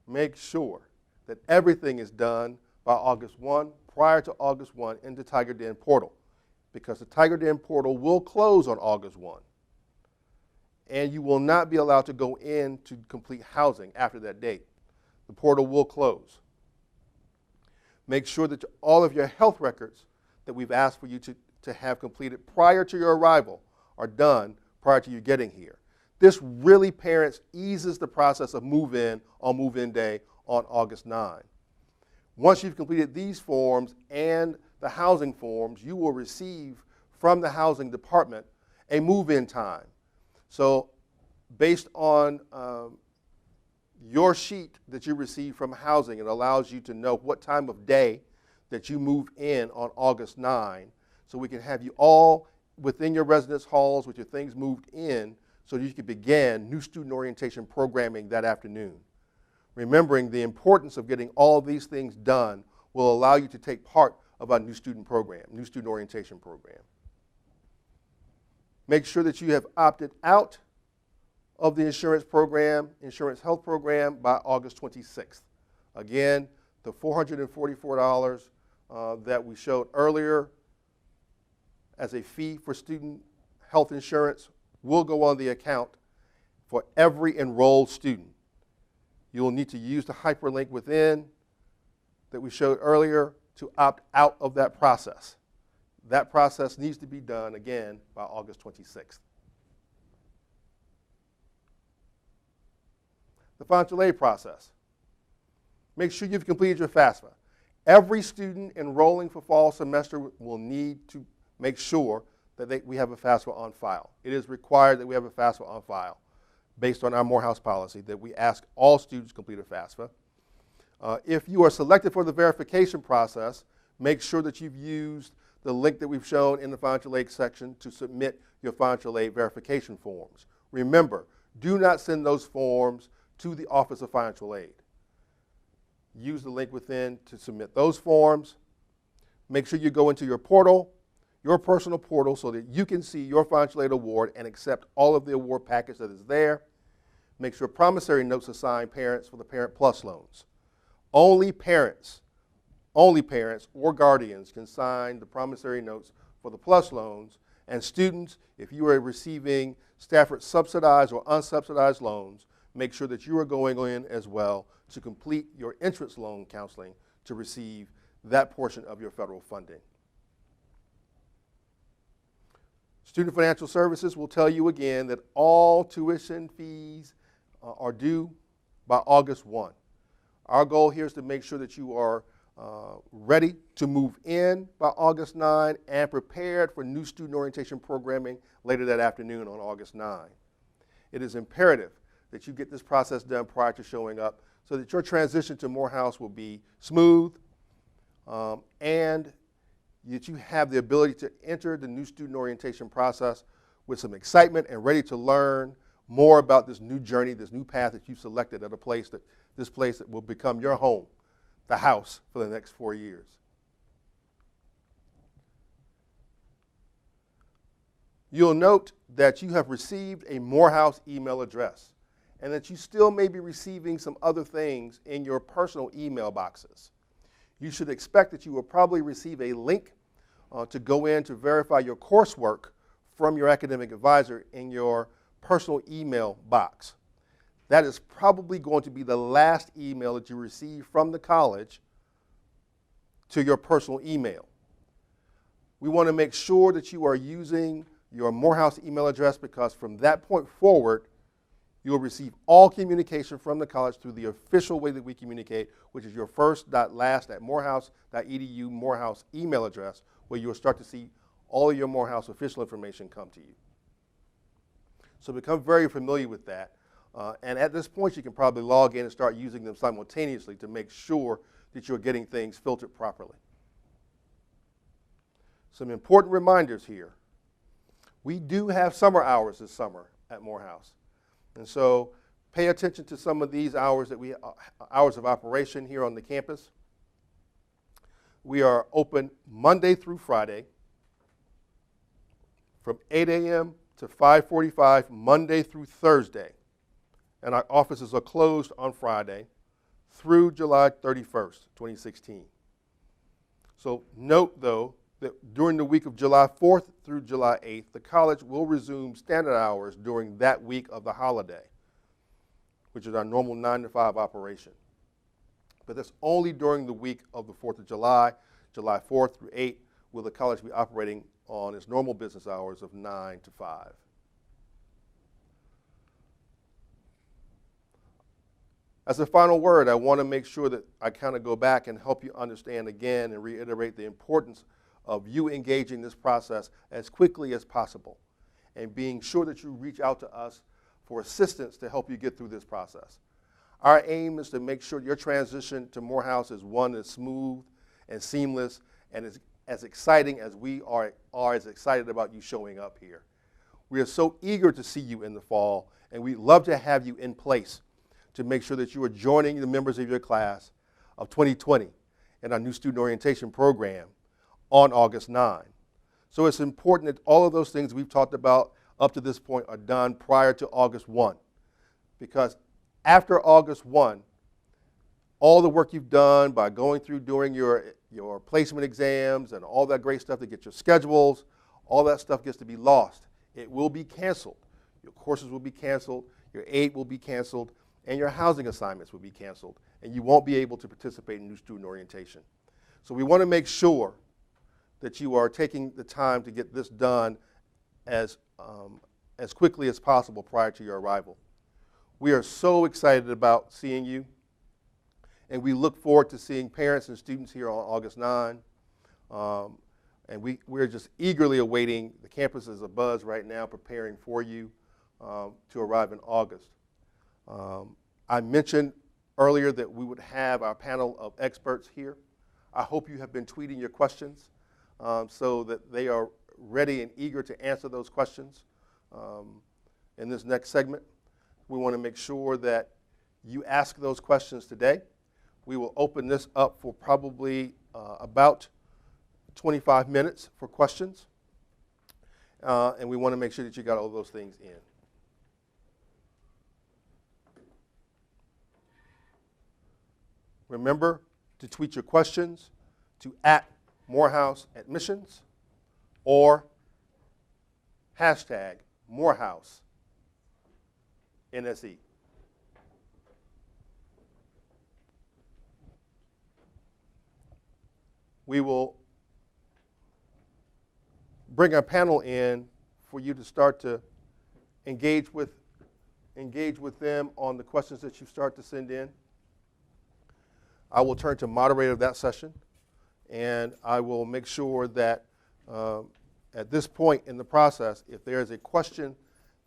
that everything is done by August 1, prior to August 1 in the Tiger Den portal, because the Tiger Den portal will close on August 1, and you will not be allowed to go in to complete housing after that date. The portal will close. Make sure that all of your health records that we've asked for you to have completed prior to your arrival are done prior to you getting here. This really, parents, eases the process of move-in on move-in day on August 9. Once you've completed these forms and the housing forms, you will receive from the housing department a move-in time. So based on your sheet that you receive from housing, it allows you to know what time of day that you move in on August 9, so we can have you all within your residence halls with your things moved in so that you can begin new student orientation programming that afternoon. Remembering the importance of getting all these things done will allow you to take part of our new student program, new student orientation program. Make sure that you have opted out of the insurance health program by August 26th. Again, the $444 that we showed earlier as a fee for student health insurance will go on the account for every enrolled student. You'll need to use the hyperlink within that we showed earlier to opt out of that process. That process needs to be done again by August 26th. The financial aid process. Make sure you've completed your FAFSA. Every student enrolling for fall semester will need to make sure that we have a FAFSA on file. It is required that we have a FAFSA on file based on our Morehouse policy that we ask all students complete a FAFSA. If you are selected for the verification process, make sure that you've used the link that we've shown in the financial aid section to submit your financial aid verification forms. Remember, do not send those forms to the Office of Financial Aid. Use the link within to submit those forms. Make sure you go into your portal, your personal portal, so that you can see your financial aid award and accept all of the award package that is there. Make sure promissory notes assign parents for the Parent Plus loans. Only parents or guardians can sign the promissory notes for the Plus loans, and students, if you are receiving Stafford subsidized or unsubsidized loans, make sure that you are going in as well to complete your entrance loan counseling to receive that portion of your federal funding. Student Financial Services will tell you again that all tuition fees are due by August 1. Our goal here is to make sure that you are ready to move in by August 9 and prepared for new student orientation programming later that afternoon on August 9. It is imperative that you get this process done prior to showing up so that your transition to Morehouse will be smooth and that you have the ability to enter the new student orientation process with some excitement and ready to learn more about this new journey, this new path that you've selected at this place that will become your home, the house, for the next 4 years. You'll note that you have received a Morehouse email address and that you still may be receiving some other things in your personal email boxes. You should expect that you will probably receive a link to go in to verify your coursework from your academic advisor in your personal email box. That is probably going to be the last email that you receive from the college to your personal email. We want to make sure that you are using your Morehouse email address, because from that point forward, you will receive all communication from the college through the official way that we communicate, which is your first.last@morehouse.edu Morehouse email address, where you will start to see all of your Morehouse official information come to you. So become very familiar with that. And at this point, you can probably log in and start using them simultaneously to make sure that you're getting things filtered properly. Some important reminders here. We do have summer hours this summer at Morehouse. And so pay attention to some of these hours hours of operation here on the campus. We are open Monday through Friday from 8 a.m. to 5:45 Monday through Thursday. And our offices are closed on Friday through July 31st, 2016. So note, though, that during the week of July 4th through July 8th, the college will resume standard hours during that week of the holiday, which is our normal 9 to 5 operation. But that's only during the week of the 4th of July, July 4th through 8th, will the college be operating on its normal business hours of 9 to 5. As a final word, I want to make sure that I kind of go back and help you understand again and reiterate the importance of you engaging this process as quickly as possible and being sure that you reach out to us for assistance to help you get through this process. Our aim is to make sure your transition to Morehouse is one that's smooth and seamless and is as exciting as we are as excited about you showing up here. We are so eager to see you in the fall, and we'd love to have you in place to make sure that you are joining the members of your class of 2020 in our new student orientation program on August 9. So it's important that all of those things we've talked about up to this point are done prior to August 1, because after August 1, all the work you've done by going through doing your placement exams and all that great stuff to get your schedules, all that stuff gets to be lost. It will be canceled. Your courses will be canceled, your aid will be canceled, and your housing assignments will be canceled, and you won't be able to participate in new student orientation. So we want to make sure that you are taking the time to get this done as quickly as possible prior to your arrival. We are so excited about seeing you, and we look forward to seeing parents and students here on August 9. And we're just eagerly awaiting. The campus is abuzz right now, preparing for you to arrive in August. I mentioned earlier that we would have our panel of experts here. I hope you have been tweeting your questions so that they are ready and eager to answer those questions in this next segment. We want to make sure that you ask those questions today. We will open this up for probably about 25 minutes for questions, and we want to make sure that you got all those things in. Remember to tweet your questions to @MorehouseAdmissions or #MorehouseNSE. We will bring our panel in for you to start to engage with them on the questions that you start to send in. I will turn to moderator of that session, and I will make sure that at this point in the process, if there is a question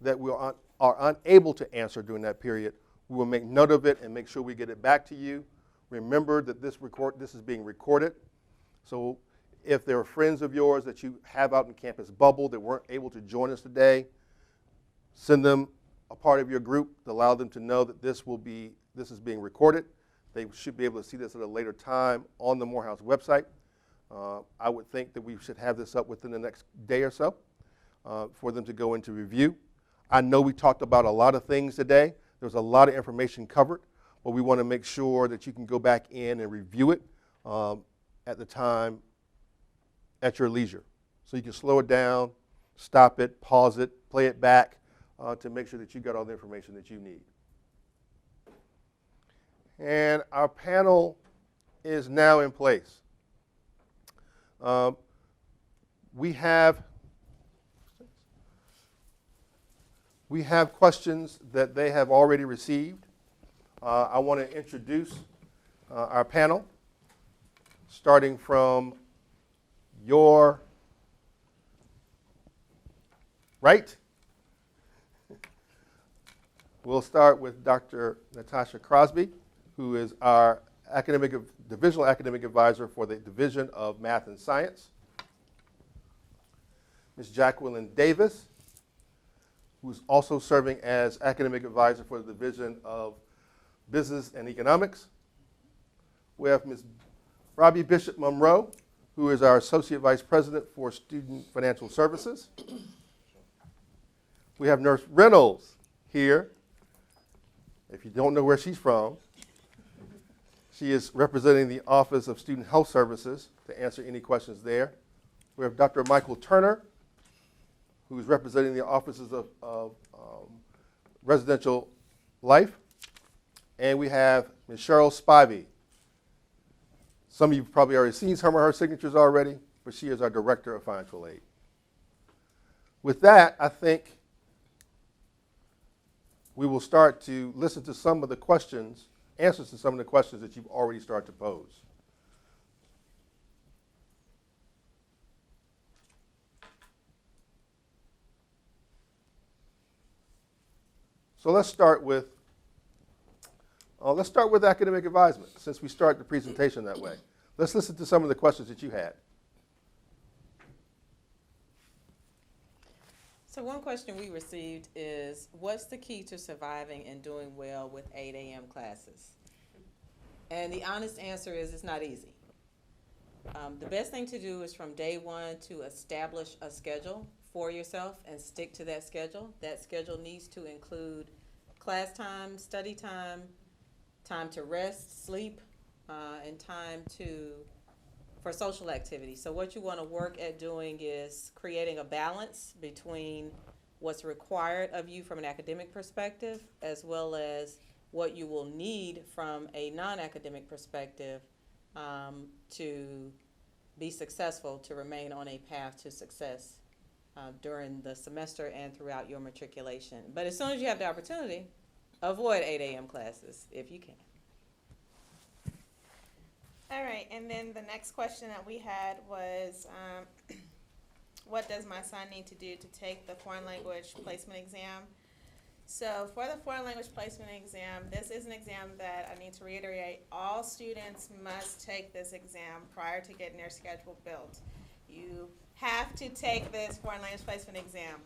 that we are unable to answer during that period, we will make note of it and make sure we get it back to you. Remember that this is being recorded, so if there are friends of yours that you have out in campus bubble that weren't able to join us today, send them a part of your group to allow them to know that this is being recorded. They should be able to see this at a later time on the Morehouse website. I would think that we should have this up within the next day or so. for them to go into review. I know we talked about a lot of things today. There's a lot of information covered, but we want to make sure that you can go back in and review it at the time at your leisure. So you can slow it down, stop it, pause it, play it back to make sure that you got all the information that you need. And our panel is now in place. We have questions that they have already received. I want to introduce our panel, starting from your right. We'll start with Dr. Natasha Crosby, who is our divisional academic advisor for the Division of Math and Science. Ms. Jacqueline Davis, who's also serving as academic advisor for the Division of Business and Economics. We have Ms. Robbie Bishop Monroe, who is our associate vice president for Student Financial Services. We have Nurse Reynolds here. If you don't know where she's from, she is representing the Office of Student Health Services to answer any questions there. We have Dr. Michael Turner, who is representing the Offices of Residential Life. And we have Ms. Cheryl Spivey. Some of you have probably already seen some of her signatures already, but she is our Director of Financial Aid. With that, I think we will start to listen to some of the questions, answers to some of the questions that you've already started to pose. So let's start with academic advisement, since we start the presentation that way. Let's listen to some of the questions that you had. So one question we received is, what's the key to surviving and doing well with 8 a.m. classes? And the honest answer is it's not easy. The best thing to do is from day one to establish a schedule for yourself and stick to that schedule. That schedule needs to include class time, study time, time to rest, sleep, and time for social activity. So what you want to work at doing is creating a balance between what's required of you from an academic perspective, as well as what you will need from a non-academic perspective to be successful, to remain on a path to success during the semester and throughout your matriculation. But as soon as you have the opportunity, avoid 8 a.m. classes if you can. All right, and then the next question that we had was, what does my son need to do to take the foreign language placement exam? So for the foreign language placement exam, this is an exam that I need to reiterate, all students must take this exam prior to getting their schedule built. You have to take this foreign language placement exam.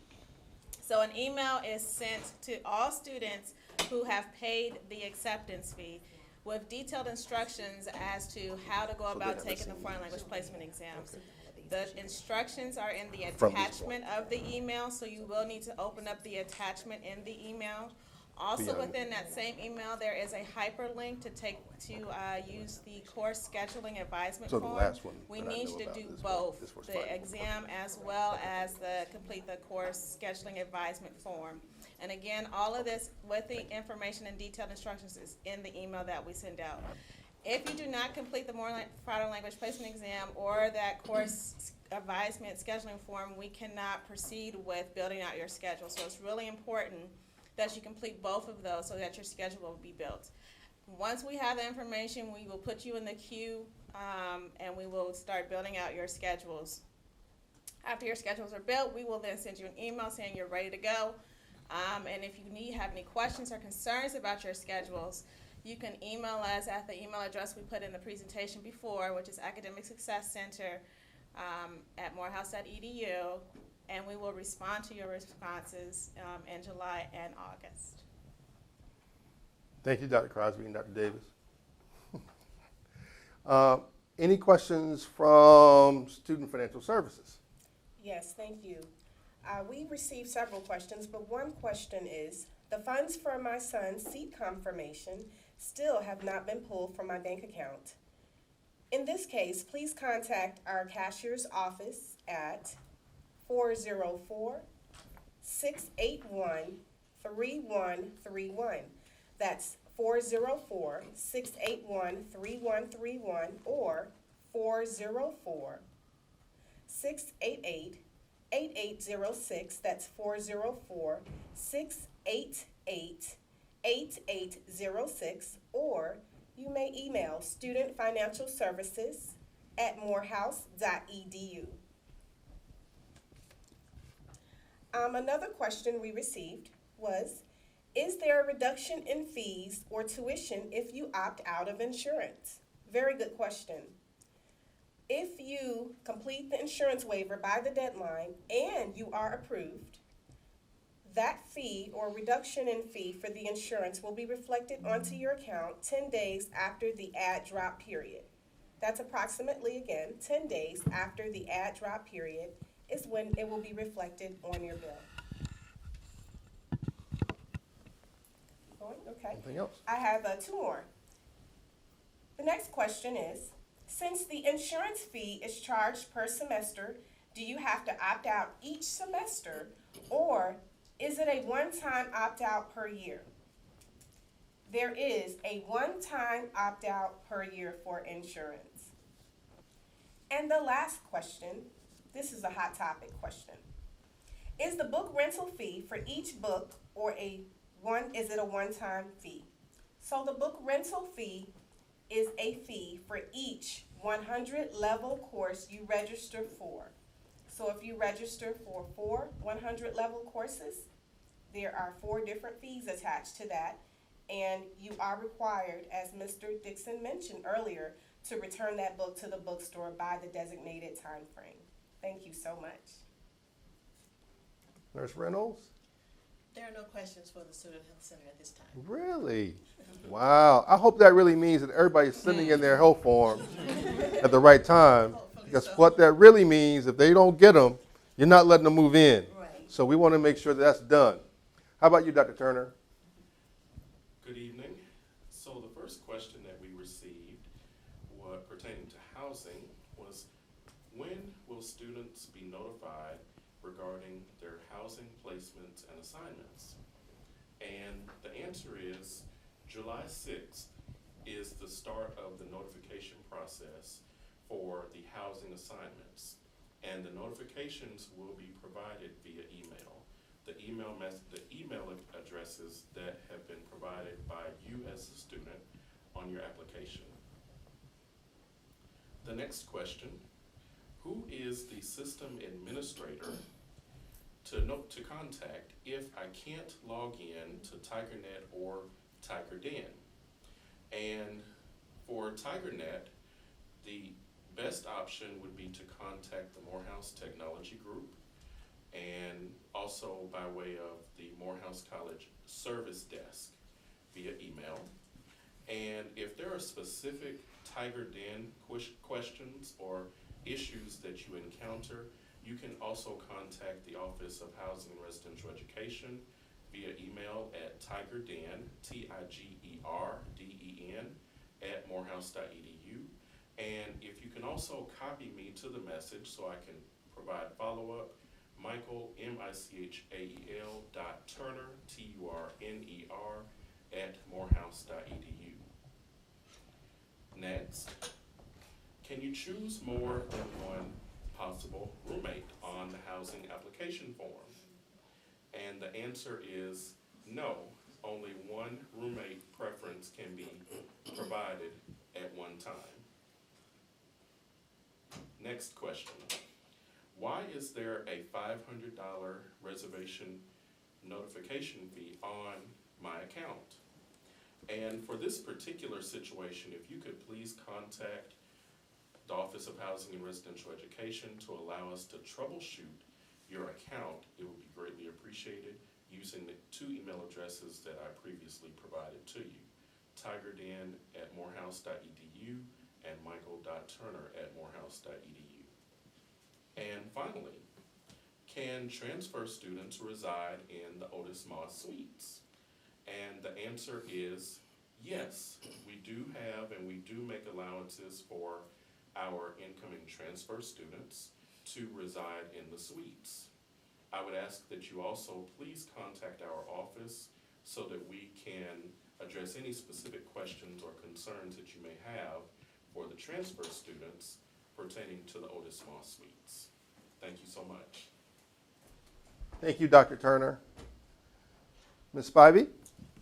So an email is sent to all students who have paid the acceptance fee with detailed instructions as to how to go about taking the foreign language placement exams. The instructions are in the attachment of the email, so you will need to open up the attachment in the email. Also within that same email, there is a hyperlink to use the course scheduling advisement form. The last one we need you to do both, the exam as well as complete the course scheduling advisement form. And again, all of this with the information and detailed instructions is in the email that we send out. If you do not complete the foreign language placement exam or that course advisement scheduling form, we cannot proceed with building out your schedule. So it's really important that you complete both of those so that your schedule will be built. Once we have the information, we will put you in the queue and we will start building out your schedules. After your schedules are built, we will then send you an email saying you're ready to go. And if you have any questions or concerns about your schedules, you can email us at the email address we put in the presentation before, which is Academic Success Center at morehouse.edu, and we will respond to your responses in July and August. Thank you, Dr. Crosby and Dr. Davis. Any questions from Student Financial Services? Yes, thank you. We received several questions, but one question is, the funds for my son's seat confirmation still have not been pulled from my bank account. In this case, please contact our cashier's office at 404-681-3131. That's 404-681-3131 or 404-688-8806. That's 404-688-8806, or you may email studentfinancialservices@morehouse.edu. Another question we received was, is there a reduction in fees or tuition if you opt out of insurance? Very good question. If you complete the insurance waiver by the deadline and you are approved, that fee or reduction in fee for the insurance will be reflected onto your account 10 days after the add drop period. That's approximately, again, 10 days after the add drop period is when it will be reflected on your bill. Okay. Anything else? I have two more. The next question is, since the insurance fee is charged per semester, do you have to opt out each semester, or is it a one-time opt-out per year? There is a one-time opt-out per year for insurance. And the last question, this is a hot topic question. Is the book rental fee for each book or is it a one-time fee? So the book rental fee is a fee for each 100 level course you register for. So if you register for 4 100 level courses, there are 4 different fees attached to that, and you are required, as Mr. Dixon mentioned earlier, to return that book to the bookstore by the designated time frame. Thank you so much. Nurse Reynolds? There are no questions for the Student Health Center at this time. Really? Wow. I hope that really means that everybody's sending in their health forms at the right time. Because what that really means, if they don't get them, you're not letting them move in. Right. So we want to make sure that's done. How about you, Dr. Turner? Good evening. So the first question that we received pertaining to housing was, when will students be notified regarding their housing placements and assignments? And the answer is July 6th is the start of the notification process for the housing assignments. And the notifications will be provided via email. The email addresses that have been provided by you as a student on your application. The next question, who is the system administrator to contact if I can't log in to TigerNet or TigerDen? And for TigerNet, the best option would be to contact the Morehouse Technology Group, and also by way of the Morehouse College Service Desk via email. And if there are specific TigerDen questions or issues that you encounter, you can also contact the Office of Housing and Residential Education via email at tigerden, TIGERDEN, @morehouse.edu. And if you can also copy me to the message so I can provide follow-up, Michael, MICHAEL .Turner, TURNER, @morehouse.edu. Next, can you choose more than one possible roommate on the housing application form? And the answer is no. Only one roommate preference can be provided at one time. Next question. Why is there a $500 reservation notification fee on my account? And for this particular situation, if you could please contact the Office of Housing and Residential Education to allow us to troubleshoot your account, it would be greatly appreciated using the 2 email addresses that I previously provided to you, tigerden @morehouse.edu and michael.turner @morehouse.edu. And finally, can transfer students reside in the Otis Moss Suites? And the answer is yes. We do have and we do make allowances for our incoming transfer students to reside in the suites. I would ask that you also please contact our office so that we can address any specific questions or concerns that you may have for the transfer students pertaining to the Otis Moss Suites. Thank you so much. Thank you, Dr. Turner. Ms. Spivey?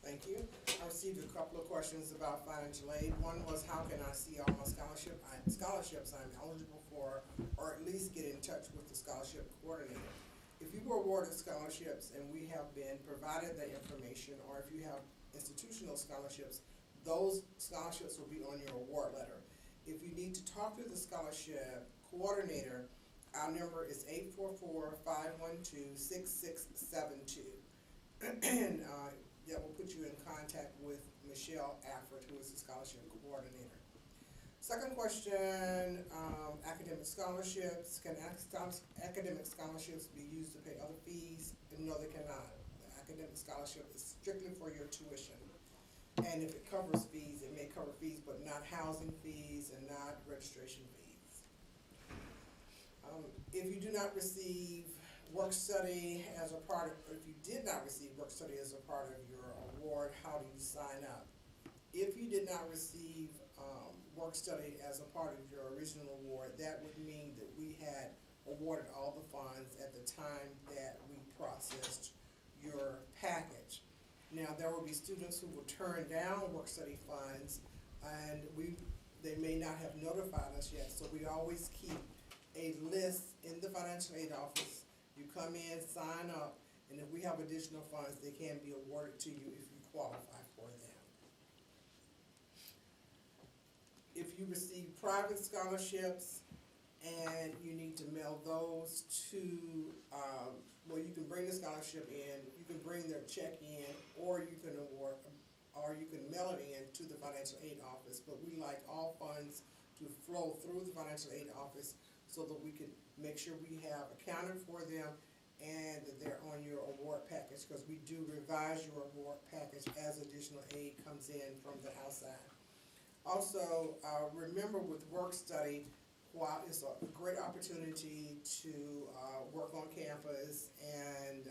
Thank you. I received a couple of questions about financial aid. One was, how can I see all my scholarships I'm eligible for, or at least get in touch with the scholarship coordinator? If you were awarded scholarships and we have been provided the information, or if you have institutional scholarships, those scholarships will be on your award letter. If you need to talk to the scholarship coordinator, our number is 844-512-6672. And that will put you in contact with Michelle Afford, who is the scholarship coordinator. Second question, academic scholarships. Can academic scholarships be used to pay other fees? No, they cannot. The academic scholarship is strictly for your tuition. And if it covers fees, it may cover fees, but not housing fees and not registration fees. If you do not receive work study as a part of, or if you did not receive work study as a part of your award, how do you sign up? If you did not receive work study as a part of your original award, that would mean that we had awarded all the funds at the time that we processed your package. Now, there will be students who will turn down work study funds, and they may not have notified us yet, so we always keep a list in the financial aid office. You come in, sign up, and if we have additional funds, they can be awarded to you if you qualify for them. If you receive private scholarships and you need to mail those to, well, you can bring the scholarship in, you can bring their check in, or you can mail it in to the financial aid office. But we like all funds to flow through the financial aid office so that we can make sure we have accounted for them and that they're on your award package, because we do revise your award package as additional aid comes in from the outside. Also, remember with work study, while it's a great opportunity to work on campus, and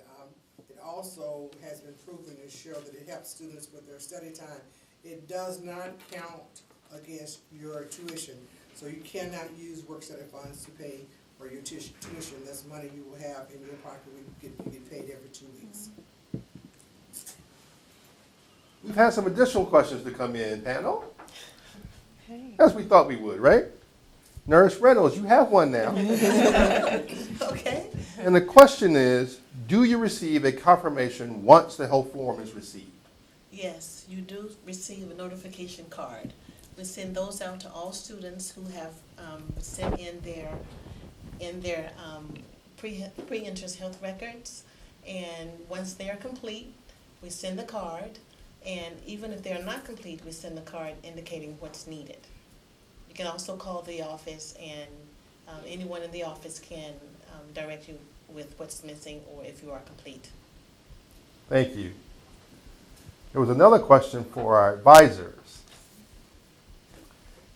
it also has been proven to show that it helps students with their study time, it does not count against your tuition. So you cannot use work study funds to pay for your tuition. That's money you will have in your pocket. You get paid every 2 weeks. We've had some additional questions to come in, panel. As we thought we would, right? Nurse Reynolds, you have one now. Okay. And the question is, do you receive a confirmation once the health form is received? Yes, you do receive a notification card. We send those out to all students who have sent in their pre-interest health records. And once they are complete, we send the card. And even if they're not complete, we send the card indicating what's needed. You can also call the office, and anyone in the office can direct you with what's missing or if you are complete. Thank you. There was another question for our advisors.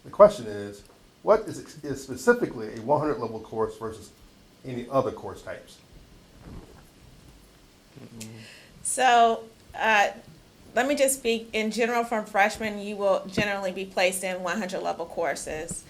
The question is, what is specifically a 100 level course versus any other course types? So, let me just speak in general. From freshmen, you will generally be placed in 100 level courses.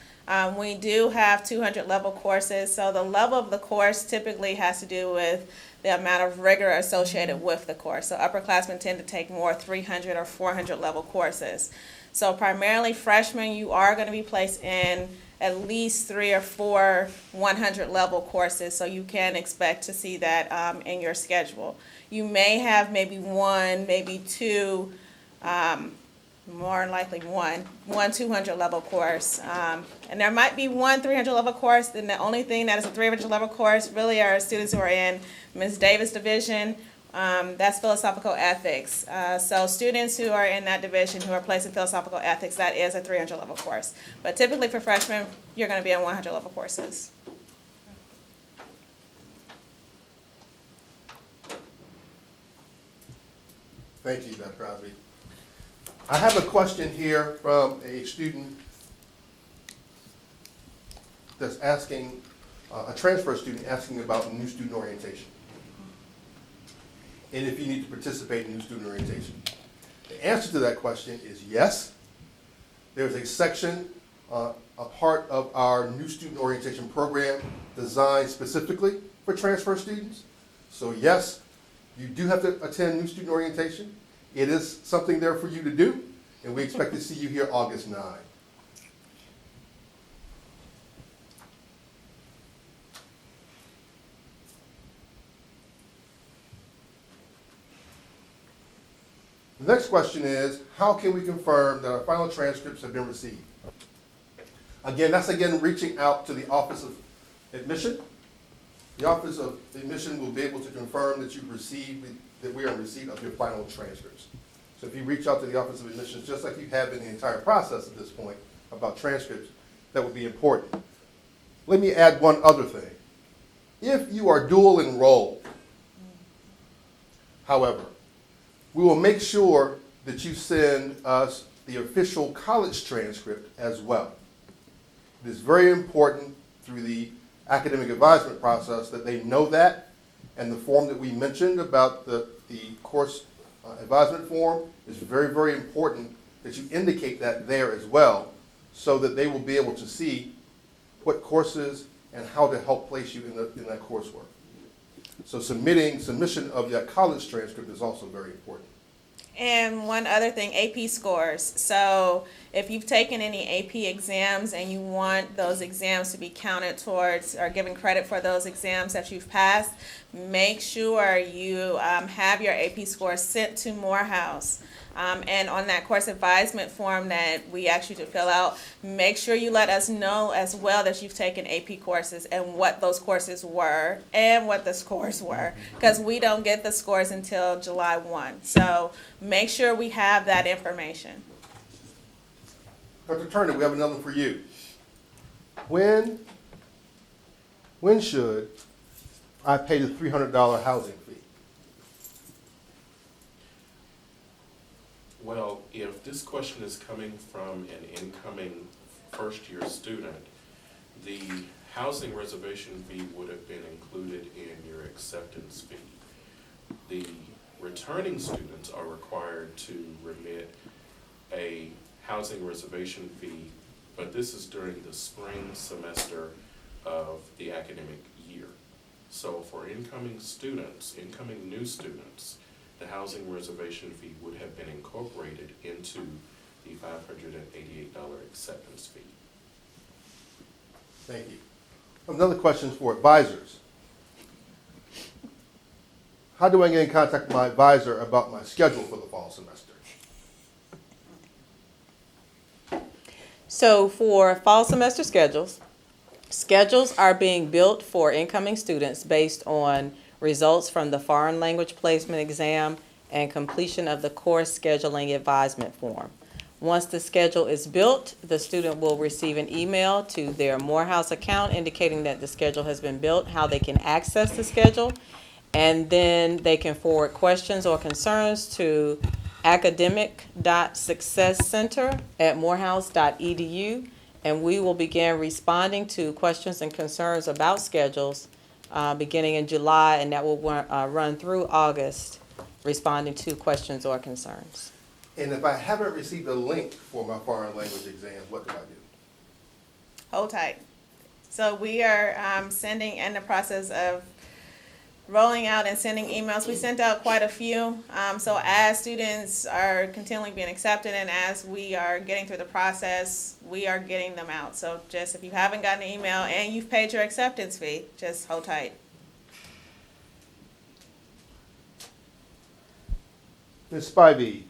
We do have 200 level courses, so the level of the course typically has to do with the amount of rigor associated with the course. So upperclassmen tend to take more 300 or 400 level courses. So primarily freshmen, you are going to be placed in at least 3 or 4 100 level courses, so you can expect to see that in your schedule. You may have maybe 1, maybe 2, more likely one 200 level course. And there might be 1 300 level course, then the only thing that is a 300 level course really are students who are in Ms. Davis division. That's philosophical ethics. So students who are in that division who are placed in philosophical ethics, that is a 300 level course. But typically for freshmen, you're going to be in 100 level courses. Thank you, Dr. Crosby. I have a question here from a student that's asking, a transfer student asking about new student orientation. And if you need to participate in new student orientation. The answer to that question is yes. There's a section, a part of our new student orientation program designed specifically for transfer students. So yes, you do have to attend new student orientation. It is something there for you to do, and we expect to see you here August 9. The next question is, how can we confirm that our final transcripts have been received? Again, that's reaching out to the Office of Admission. The Office of Admission will be able to confirm that you've received, that we are in receipt of your final transcripts. So if you reach out to the Office of Admissions, just like you have in the entire process at this point about transcripts, that would be important. Let me add one other thing. If you are dual enrolled, however, we will make sure that you send us the official college transcript as well. It is very important through the academic advisement process that they know that, and the form that we mentioned about the course advisement form is very, very important that you indicate that there as well, so that they will be able to see what courses and how to help place you in that coursework. So submission of your college transcript is also very important. And one other thing, AP scores. So if you've taken any AP exams and you want those exams to be counted towards or given credit for those exams that you've passed, make sure you have your AP scores sent to Morehouse. And on that course advisement form that we asked you to fill out, make sure you let us know as well that you've taken AP courses and what those courses were and what the scores were, because we don't get the scores until July 1. So make sure we have that information. Dr. Turner, we have another one for you. When should I pay the $300 housing fee? Well, if this question is coming from an incoming first-year student, the housing reservation fee would have been included in your acceptance fee. The returning students are required to remit a housing reservation fee, but this is during the spring semester of the academic year. So for incoming new students, the housing reservation fee would have been incorporated into the $588 acceptance fee. Thank you. Another question for advisors. How do I get in contact with my advisor about my schedule for the fall semester? So for fall semester schedules are being built for incoming students based on results from the foreign language placement exam and completion of the course scheduling advisement form. Once the schedule is built, the student will receive an email to their Morehouse account indicating that the schedule has been built, how they can access the schedule, and then they can forward questions or concerns to academic.successcenter@morehouse.edu, and we will begin responding to questions and concerns about schedules beginning in July, and that will run through August, responding to questions or concerns. And if I haven't received a link for my foreign language exam, what do I do? Hold tight. So we are in the process of rolling out and sending emails. We sent out quite a few. So as students are continually being accepted and as we are getting through the process, we are getting them out. So just if you haven't gotten an email and you've paid your acceptance fee, just hold tight. Ms. Spivey,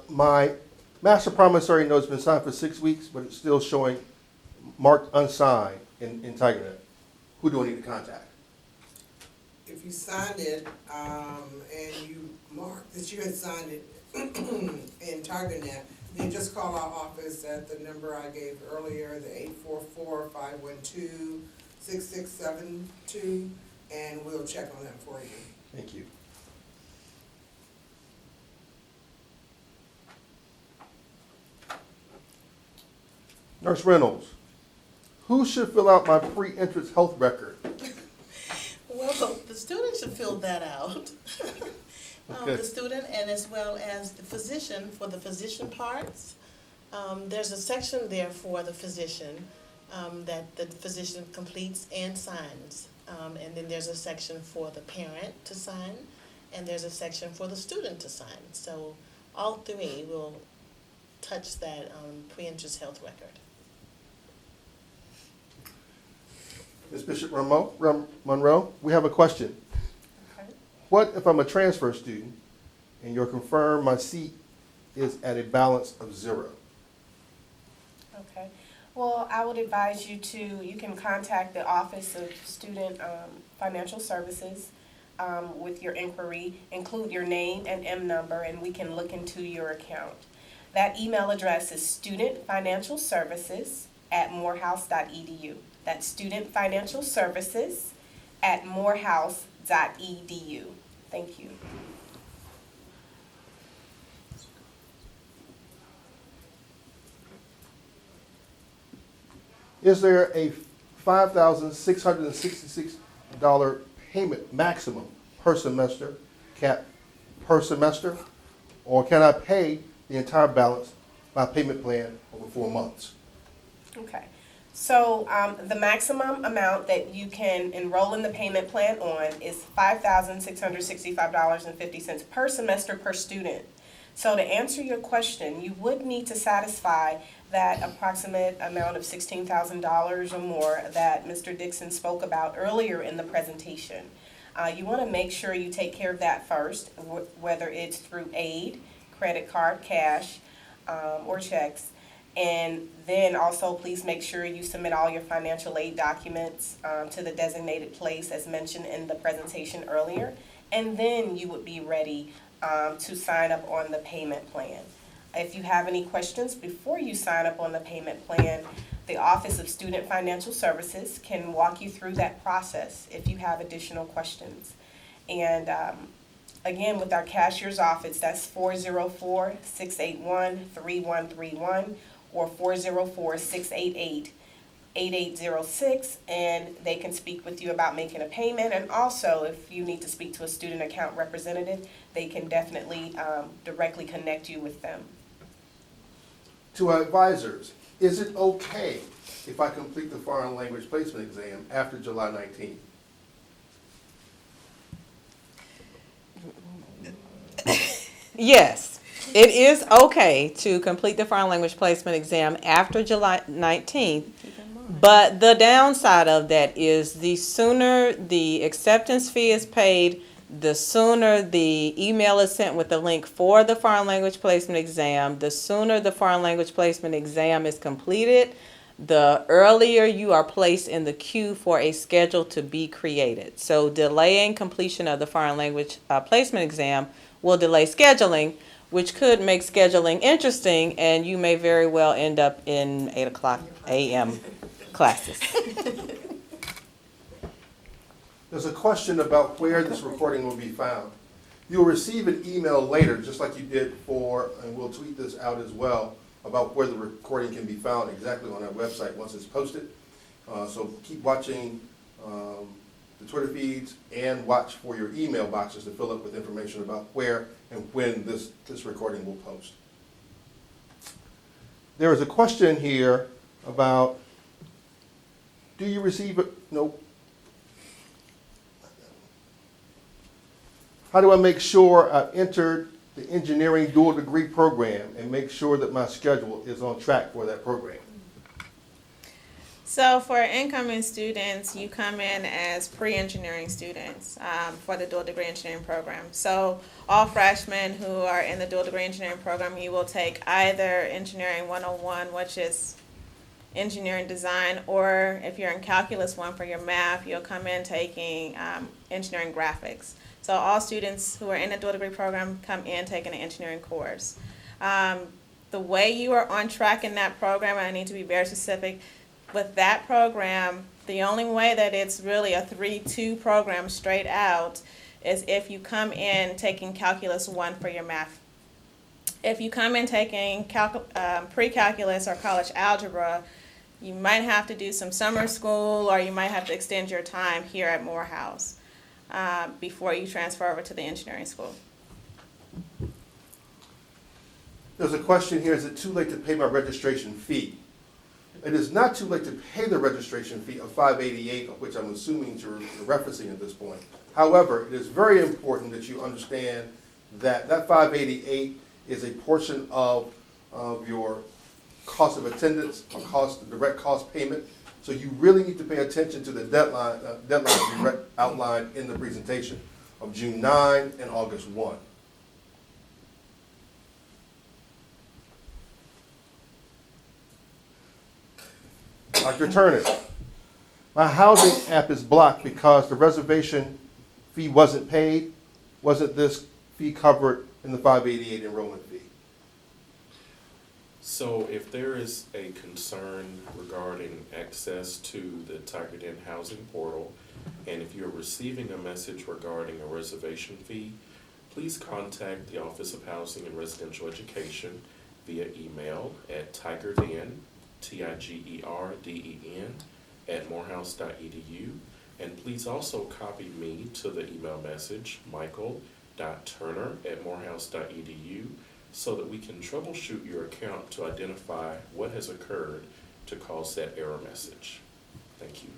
my master promissory note has been signed for 6 weeks, but it's still showing marked unsigned in TigerNet. Who do I need to contact? If you signed it, and you marked that you had signed it in TigerNet, then just call our office at the number I gave earlier, the 844-512-6672, and we'll check on that for you. Thank you. Nurse Reynolds, who should fill out my pre-entrance health record? Well, the student should fill that out. Okay. The student and as well as the physician for the physician parts. There's a section there for the physician that the physician completes and signs. And then there's a section for the parent to sign, and there's a section for the student to sign. So all three will touch that pre-entrance health record. Ms. Bishop Monroe, we have a question. Okay. What if I'm a transfer student and you're confirmed my seat is at a balance of 0? Okay. Well, I would advise you can contact the Office of Student Financial Services with your inquiry. Include your name and M number, and we can look into your account. That email address is studentfinancialservices@morehouse.edu. That's studentfinancialservices@morehouse.edu. Thank you. Is there a $5,666 payment maximum per semester, cap per semester? Or can I pay the entire balance by payment plan over 4 months? Okay. So the maximum amount that you can enroll in the payment plan on is $5,665.50 per semester per student. So to answer your question, you would need to satisfy that approximate amount of $16,000 or more that Mr. Dixon spoke about earlier in the presentation. You want to make sure you take care of that first, whether it's through aid, credit card, cash, or checks. And then also please make sure you submit all your financial aid documents to the designated place as mentioned in the presentation earlier. And then you would be ready to sign up on the payment plan. If you have any questions before you sign up on the payment plan, the Office of Student Financial Services can walk you through that process if you have additional questions. And again, with our cashier's office, that's 404-681-3131 or 404-688-8806, and they can speak with you about making a payment. And also, if you need to speak to a student account representative, they can definitely directly connect you with them. To our advisors, is it okay if I complete the foreign language placement exam after July 19th? Yes, it is okay to complete the foreign language placement exam after July 19th, but the downside of that is the sooner the acceptance fee is paid, the sooner the email is sent with the link for the foreign language placement exam, the sooner the foreign language placement exam is completed, the earlier you are placed in the queue for a schedule to be created. So delaying completion of the foreign language placement exam will delay scheduling, which could make scheduling interesting, and you may very well end up in 8:00 a.m. classes. There's a question about where this recording will be found. You'll receive an email later, just like you did and we'll tweet this out as well, about where the recording can be found exactly on our website once it's posted. So keep watching the Twitter feeds and watch for your email boxes to fill up with information about where and when this recording will post. There is a question here about, do you receive how do I make sure I've entered the engineering dual degree program and make sure that my schedule is on track for that program? So for incoming students, you come in as pre-engineering students for the dual degree engineering program. So all freshmen who are in the dual degree engineering program, you will take either Engineering 101, which is engineering design, or if you're in Calculus 1 for your math, you'll come in taking engineering graphics. So all students who are in the dual degree program come in taking an engineering course. The way you are on track in that program, I need to be very specific, with that program, the only way that it's really a 3-2 program straight out is if you come in taking Calculus 1 for your math. If you come in taking pre-calculus or college algebra, You might have to do some summer school, or you might have to extend your time here at Morehouse before you transfer over to the engineering school. There's a question here, is it too late to pay my registration fee? It is not too late to pay the registration fee of $588, which I'm assuming you're referencing at this point. However, it is very important that you understand that that $588 is a portion of your cost of attendance, or direct cost payment. So you really need to pay attention to the deadlines we outlined in the presentation of June 9 and August 1. Dr. Turner, my housing app is blocked because the reservation fee wasn't paid. Wasn't this fee covered in the 588 enrollment fee? So if there is a concern regarding access to the Tiger Den housing portal, and if you're receiving a message regarding a reservation fee, please contact the Office of Housing and Residential Education via email at tigerden, TIGERDEN, at morehouse.edu. And please also copy me to the email message, michael.turner@morehouse.edu, so that we can troubleshoot your account to identify what has occurred to cause that error message. Thank you.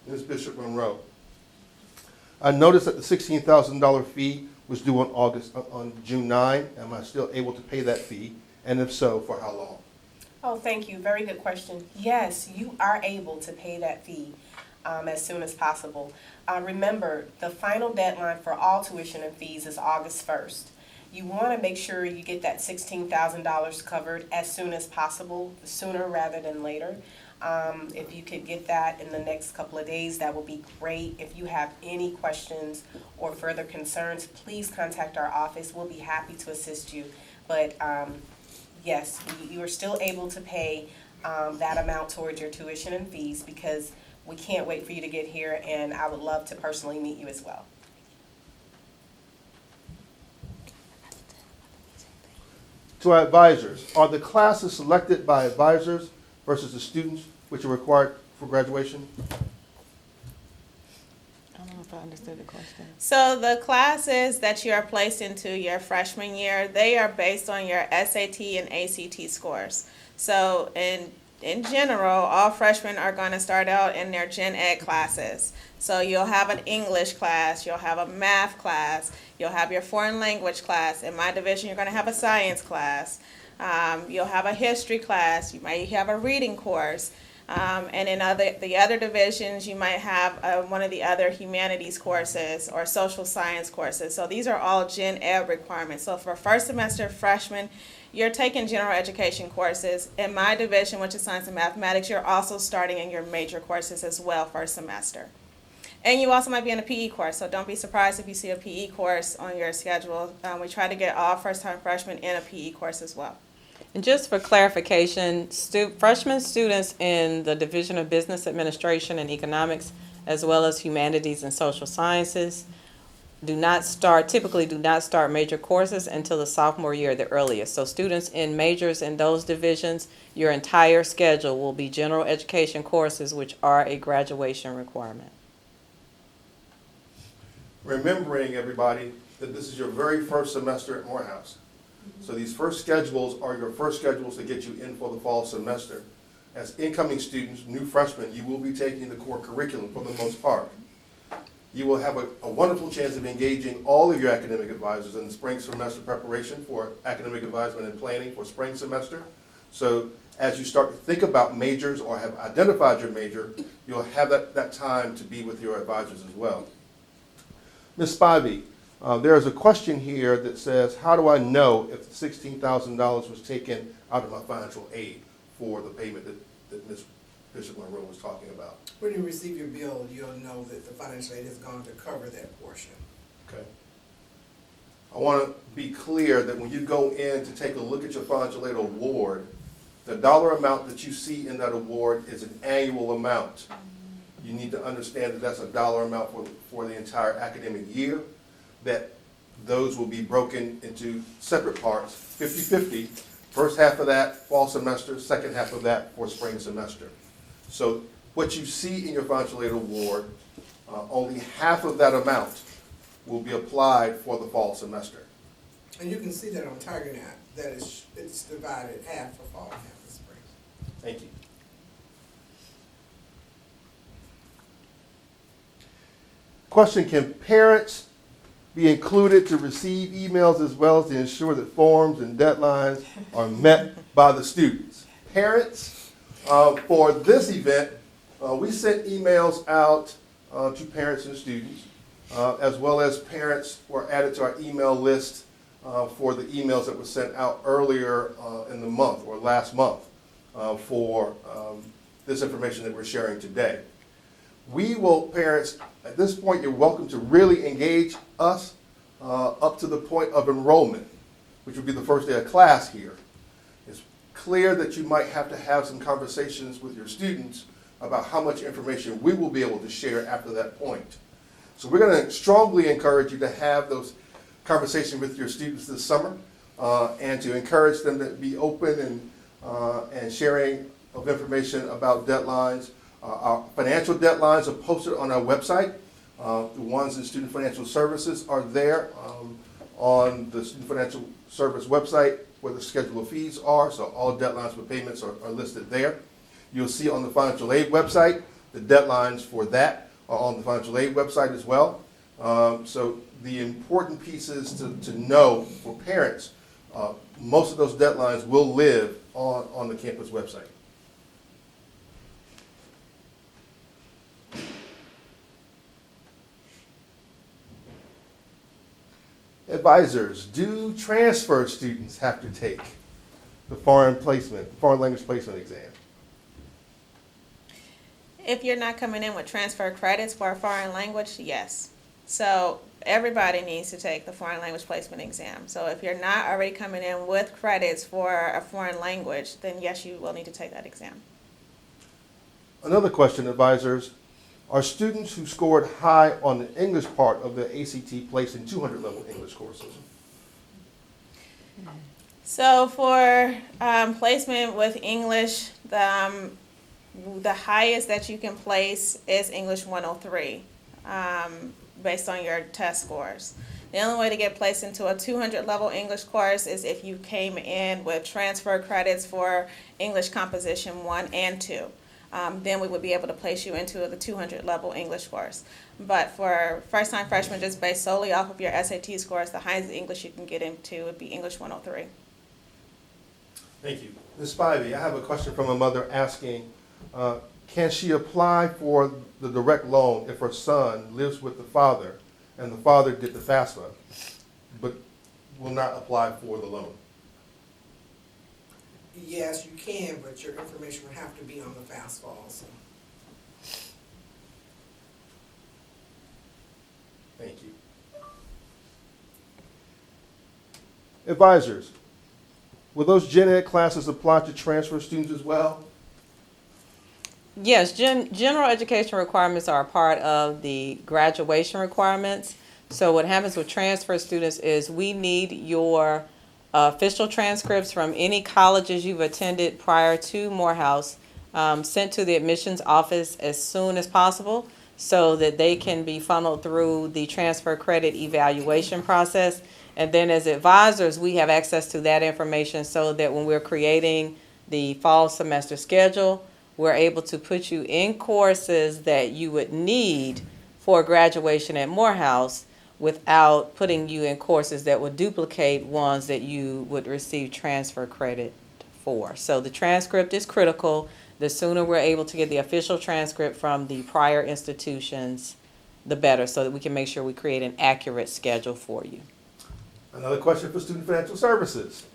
Ms. Bishop Monroe, I noticed that the $16,000 fee was due on June 9. Am I still able to pay that fee? And if so, for how long? Oh, thank you. Very good question. Yes, you are able to pay that fee as soon as possible. Remember, the final deadline for all tuition and fees is August 1st. You want to make sure you get that $16,000 covered as soon as possible, sooner rather than later. If you could get that in the next couple of days, that would be great. If you have any questions or further concerns, please contact our office. We'll be happy to assist you. But yes, you are still able to pay that amount towards your tuition and fees, because we can't wait for you to get here, and I would love to personally meet you as well. To our advisors, are the classes selected by advisors versus the students which are required for graduation? I don't know if I understood the question. So the classes that you are placed into your freshman year, they are based on your SAT and ACT scores. So in general, all freshmen are going to start out in their Gen Ed classes. So you'll have an English class, you'll have a math class, you'll have your foreign language class. In my division, you're going to have a science class. You'll have a history class. You might have a reading course. And in the other divisions, you might have one of the other humanities courses or social science courses. So these are all Gen Ed requirements. So for first semester freshmen, you're taking general education courses. In my division, which is science and mathematics, you're also starting in your major courses as well first semester. And you also might be in a PE course, so don't be surprised if you see a PE course on your schedule. We try to get all first-time freshmen in a PE course as well. And just for clarification, freshman students in the Division of Business Administration and Economics, as well as Humanities and Social Sciences, typically do not start major courses until the sophomore year, the earliest. So students in majors in those divisions, your entire schedule will be general education courses, which are a graduation requirement. Remembering, everybody, that this is your very first semester at Morehouse. So these first schedules are your first schedules to get you in for the fall semester. As incoming students, new freshmen, you will be taking the core curriculum for the most part. You will have a wonderful chance of engaging all of your academic advisors in the spring semester preparation for academic advisement and planning for spring semester. So as you start to think about majors or have identified your major, you'll have that time to be with your advisors as well. Ms. Spivey, there is a question here that says, how do I know if the $16,000 was taken out of my financial aid for the payment that Ms. Bishop Monroe was talking about? When you receive your bill, you'll know that the financial aid has gone to cover that portion. Okay. I want to be clear that when you go in to take a look at your financial aid award, the dollar amount that you see in that award is an annual amount. You need to understand that that's a dollar amount for the entire academic year, that those will be broken into separate parts, 50-50, First half of that, fall semester, second half of that for spring semester. So what you see in your financial aid award, only half of that amount will be applied for the fall semester. And you can see that on TigerNet, that it's divided half for fall, half for spring. Thank you. Question, can parents be included to receive emails as well as to ensure that forms and deadlines are met by the students? Parents, for this event, we sent emails out to parents and students, as well as parents were added to our email list for the emails that were sent out earlier in the month or last month for this information that we're sharing today. We will, parents, at this point, you're welcome to really engage us up to the point of enrollment, which would be the first day of class here. It's clear that you might have to have some conversations with your students about how much information we will be able to share after that point. So we're going to strongly encourage you to have those conversations with your students this summer and to encourage them to be open and sharing of information about deadlines. Our financial deadlines are posted on our website. The ones in Student Financial Services are there on the Student Financial Service website where the schedule of fees are, so all deadlines for payments are listed there. You'll see on the financial aid website, the deadlines for that are on the financial aid website as well. So the important pieces to know for parents, most of those deadlines will live on the campus website. Advisors, do transfer students have to take the foreign language placement exam? If you're not coming in with transfer credits for a foreign language, yes. So everybody needs to take the foreign language placement exam. So if you're not already coming in with credits for a foreign language, then yes, you will need to take that exam. Another question, advisors. Are students who scored high on the English part of the ACT placed in 200-level English courses? So for placement with English, the highest that you can place is English 103 based on your test scores. The only way to get placed into a 200-level English course is if you came in with transfer credits for English Composition 1 and 2. Then we would be able to place you into the 200-level English course. But for first-time freshmen, just based solely off of your SAT scores, the highest English you can get into would be English 103. Thank you. Ms. Spivey, I have a question from a mother asking, can she apply for the direct loan if her son lives with the father and the father did the FAFSA, but will not apply for the loan? Yes, you can, but your information would have to be on the FAFSA also. Thank you. Advisors, will those gen ed classes apply to transfer students as well? Yes, general education requirements are a part of the graduation requirements. So what happens with transfer students is we need your official transcripts from any colleges you've attended prior to Morehouse sent to the admissions office as soon as possible so that they can be funneled through the transfer credit evaluation process. And then as advisors, we have access to that information so that when we're creating the fall semester schedule, we're able to put you in courses that you would need for graduation at Morehouse without putting you in courses that would duplicate ones that you would receive transfer credit for. So the transcript is critical. The sooner we're able to get the official transcript from the prior institutions, the better, so that we can make sure we create an accurate schedule for you. Another question for Student Financial Services.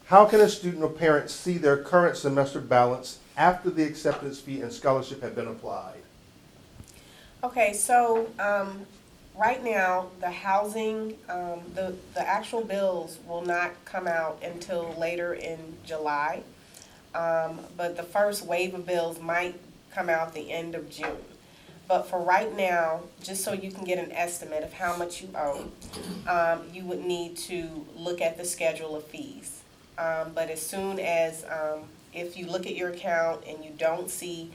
How can a student or parent see their current semester balance after the acceptance fee and scholarship have been applied? Okay, so right now, the housing, the actual bills will not come out until later in July. But the first wave of bills might come out the end of June. But for right now, just so you can get an estimate of how much you owe, you would need to look at the schedule of fees. But as soon as, if you look at your account and you don't see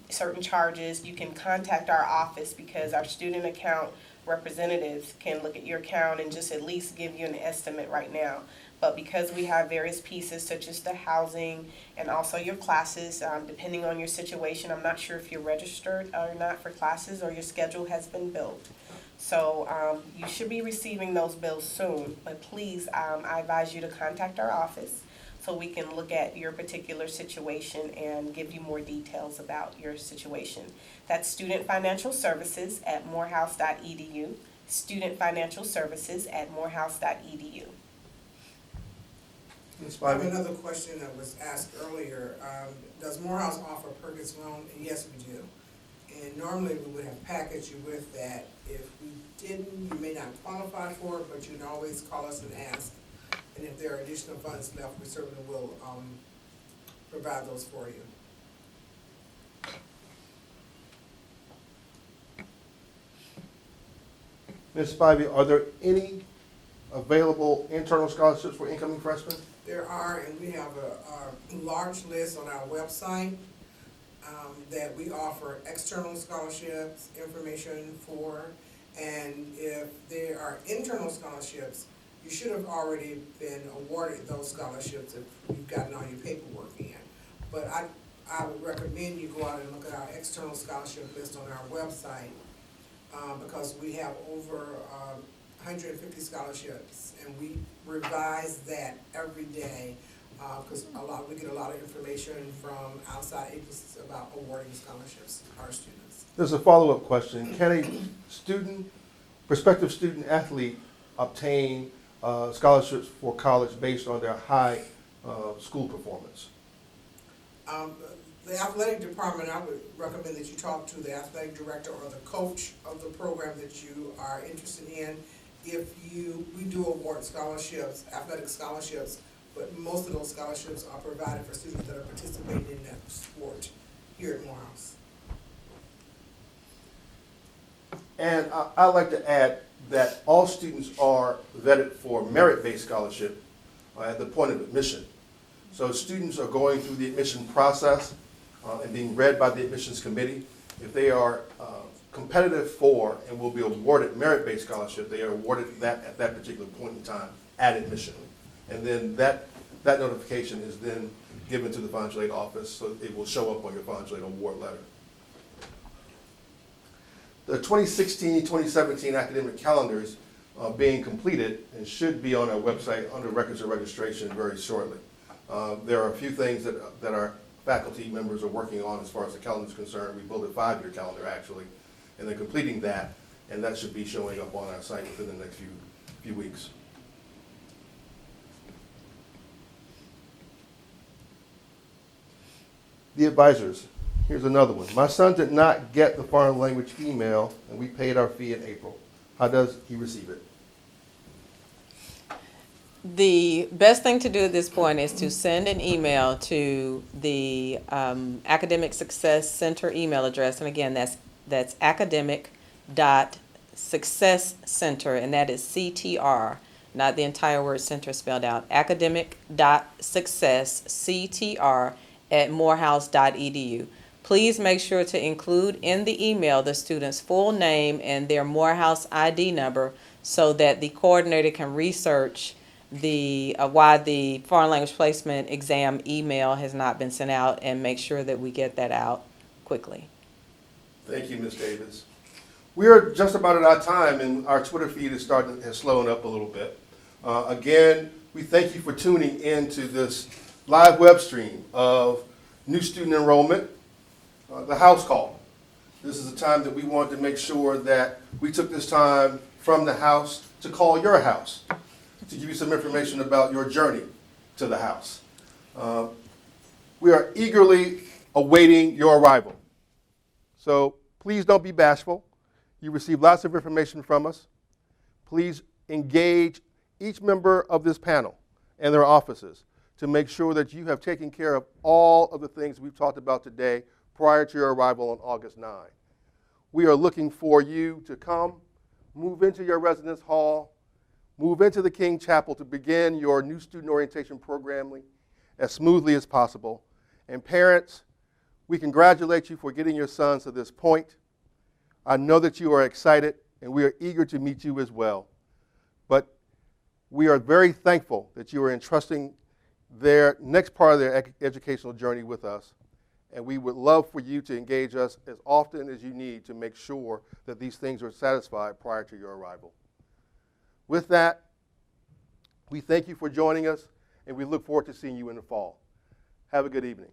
certain charges, you can contact our office, because our student account representatives can look at your account and just at least give you an estimate right now. But because we have various pieces such as the housing and also your classes, depending on your situation, I'm not sure if you're registered or not for classes or your schedule has been built. So you should be receiving those bills soon, but please, I advise you to contact our office so we can look at your particular situation and give you more details about your situation. That's Student Financial Services at morehouse.edu, Student Financial Services at morehouse.edu. Ms. I have Spivey? another question that was asked earlier. Does Morehouse offer purchase loan? And yes, we do. And normally we would have packaged you with that. If we didn't, you may not qualify for it, but you can always call us and ask. And if there are additional funds left, we certainly will provide those for you. Ms. Spivey, are there any available internal scholarships for incoming freshmen? There are, and we have a large list on our website that we offer external scholarships information for. And if there are internal scholarships, you should have already been awarded those scholarships if you've gotten all your paperwork in. But I would recommend you go out and look at our external scholarship list on our website, because we have over 150 scholarships, and we revise that every day, because we get a lot of information from outside agencies about awarding scholarships to our students. There's a follow-up question. Can a prospective student athlete obtain scholarships for college based on their high school performance? The athletic department, I would recommend that you talk to the athletic director or the coach of the program that you are interested in. We do award scholarships, athletic scholarships, but most of those scholarships are provided for students that are participating in that sport here at Morehouse. And I'd like to add that all students are vetted for merit-based scholarship at the point of admission. So students are going through the admission process and being read by the admissions committee. If they are competitive for and will be awarded merit-based scholarship, they are awarded that at that particular point in time at admission. And then that notification is then given to the financial aid office, so it will show up on your financial aid award letter. The 2016-2017 academic calendars are being completed and should be on our website under records and registration very shortly. There are a few things that our faculty members are working on as far as the calendar is concerned. We built a 5-year calendar actually, and they're completing that, and that should be showing up on our site within the next few weeks. The advisors. Here's another one. My son did not get the foreign language email, and we paid our fee in April. How does he receive it? The best thing to do at this point is to send an email to the Academic Success Center email address. And again, that's academic.successcenter, and that is CTR, not the entire word center spelled out. academic.successctr@morehouse.edu. Please make sure to include in the email the student's full name and their Morehouse ID number so that the coordinator can research why the foreign language placement exam email has not been sent out and make sure that we get that out quickly. Thank you, Ms. Davis. We are just about at our time, and our Twitter feed has slowing up a little bit. Again, we thank you for tuning in to this live web stream of new student enrollment, the house call. This is a time that we wanted to make sure that we took this time from the house to call your house, to give you some information about your journey to the house. We are eagerly awaiting your arrival. So please don't be bashful. You receive lots of information from us. Please engage each member of this panel and their offices to make sure that you have taken care of all of the things we've talked about today prior to your arrival on August 9. We are looking for you to come, move into your residence hall. move into the King Chapel to begin your new student orientation programming as smoothly as possible. And parents, we congratulate you for getting your sons to this point. I know that you are excited, and we are eager to meet you as well. But we are very thankful that you are entrusting their next part of their educational journey with us. And we would love for you to engage us as often as you need to make sure that these things are satisfied prior to your arrival. With that, we thank you for joining us, and we look forward to seeing you in the fall. Have a good evening.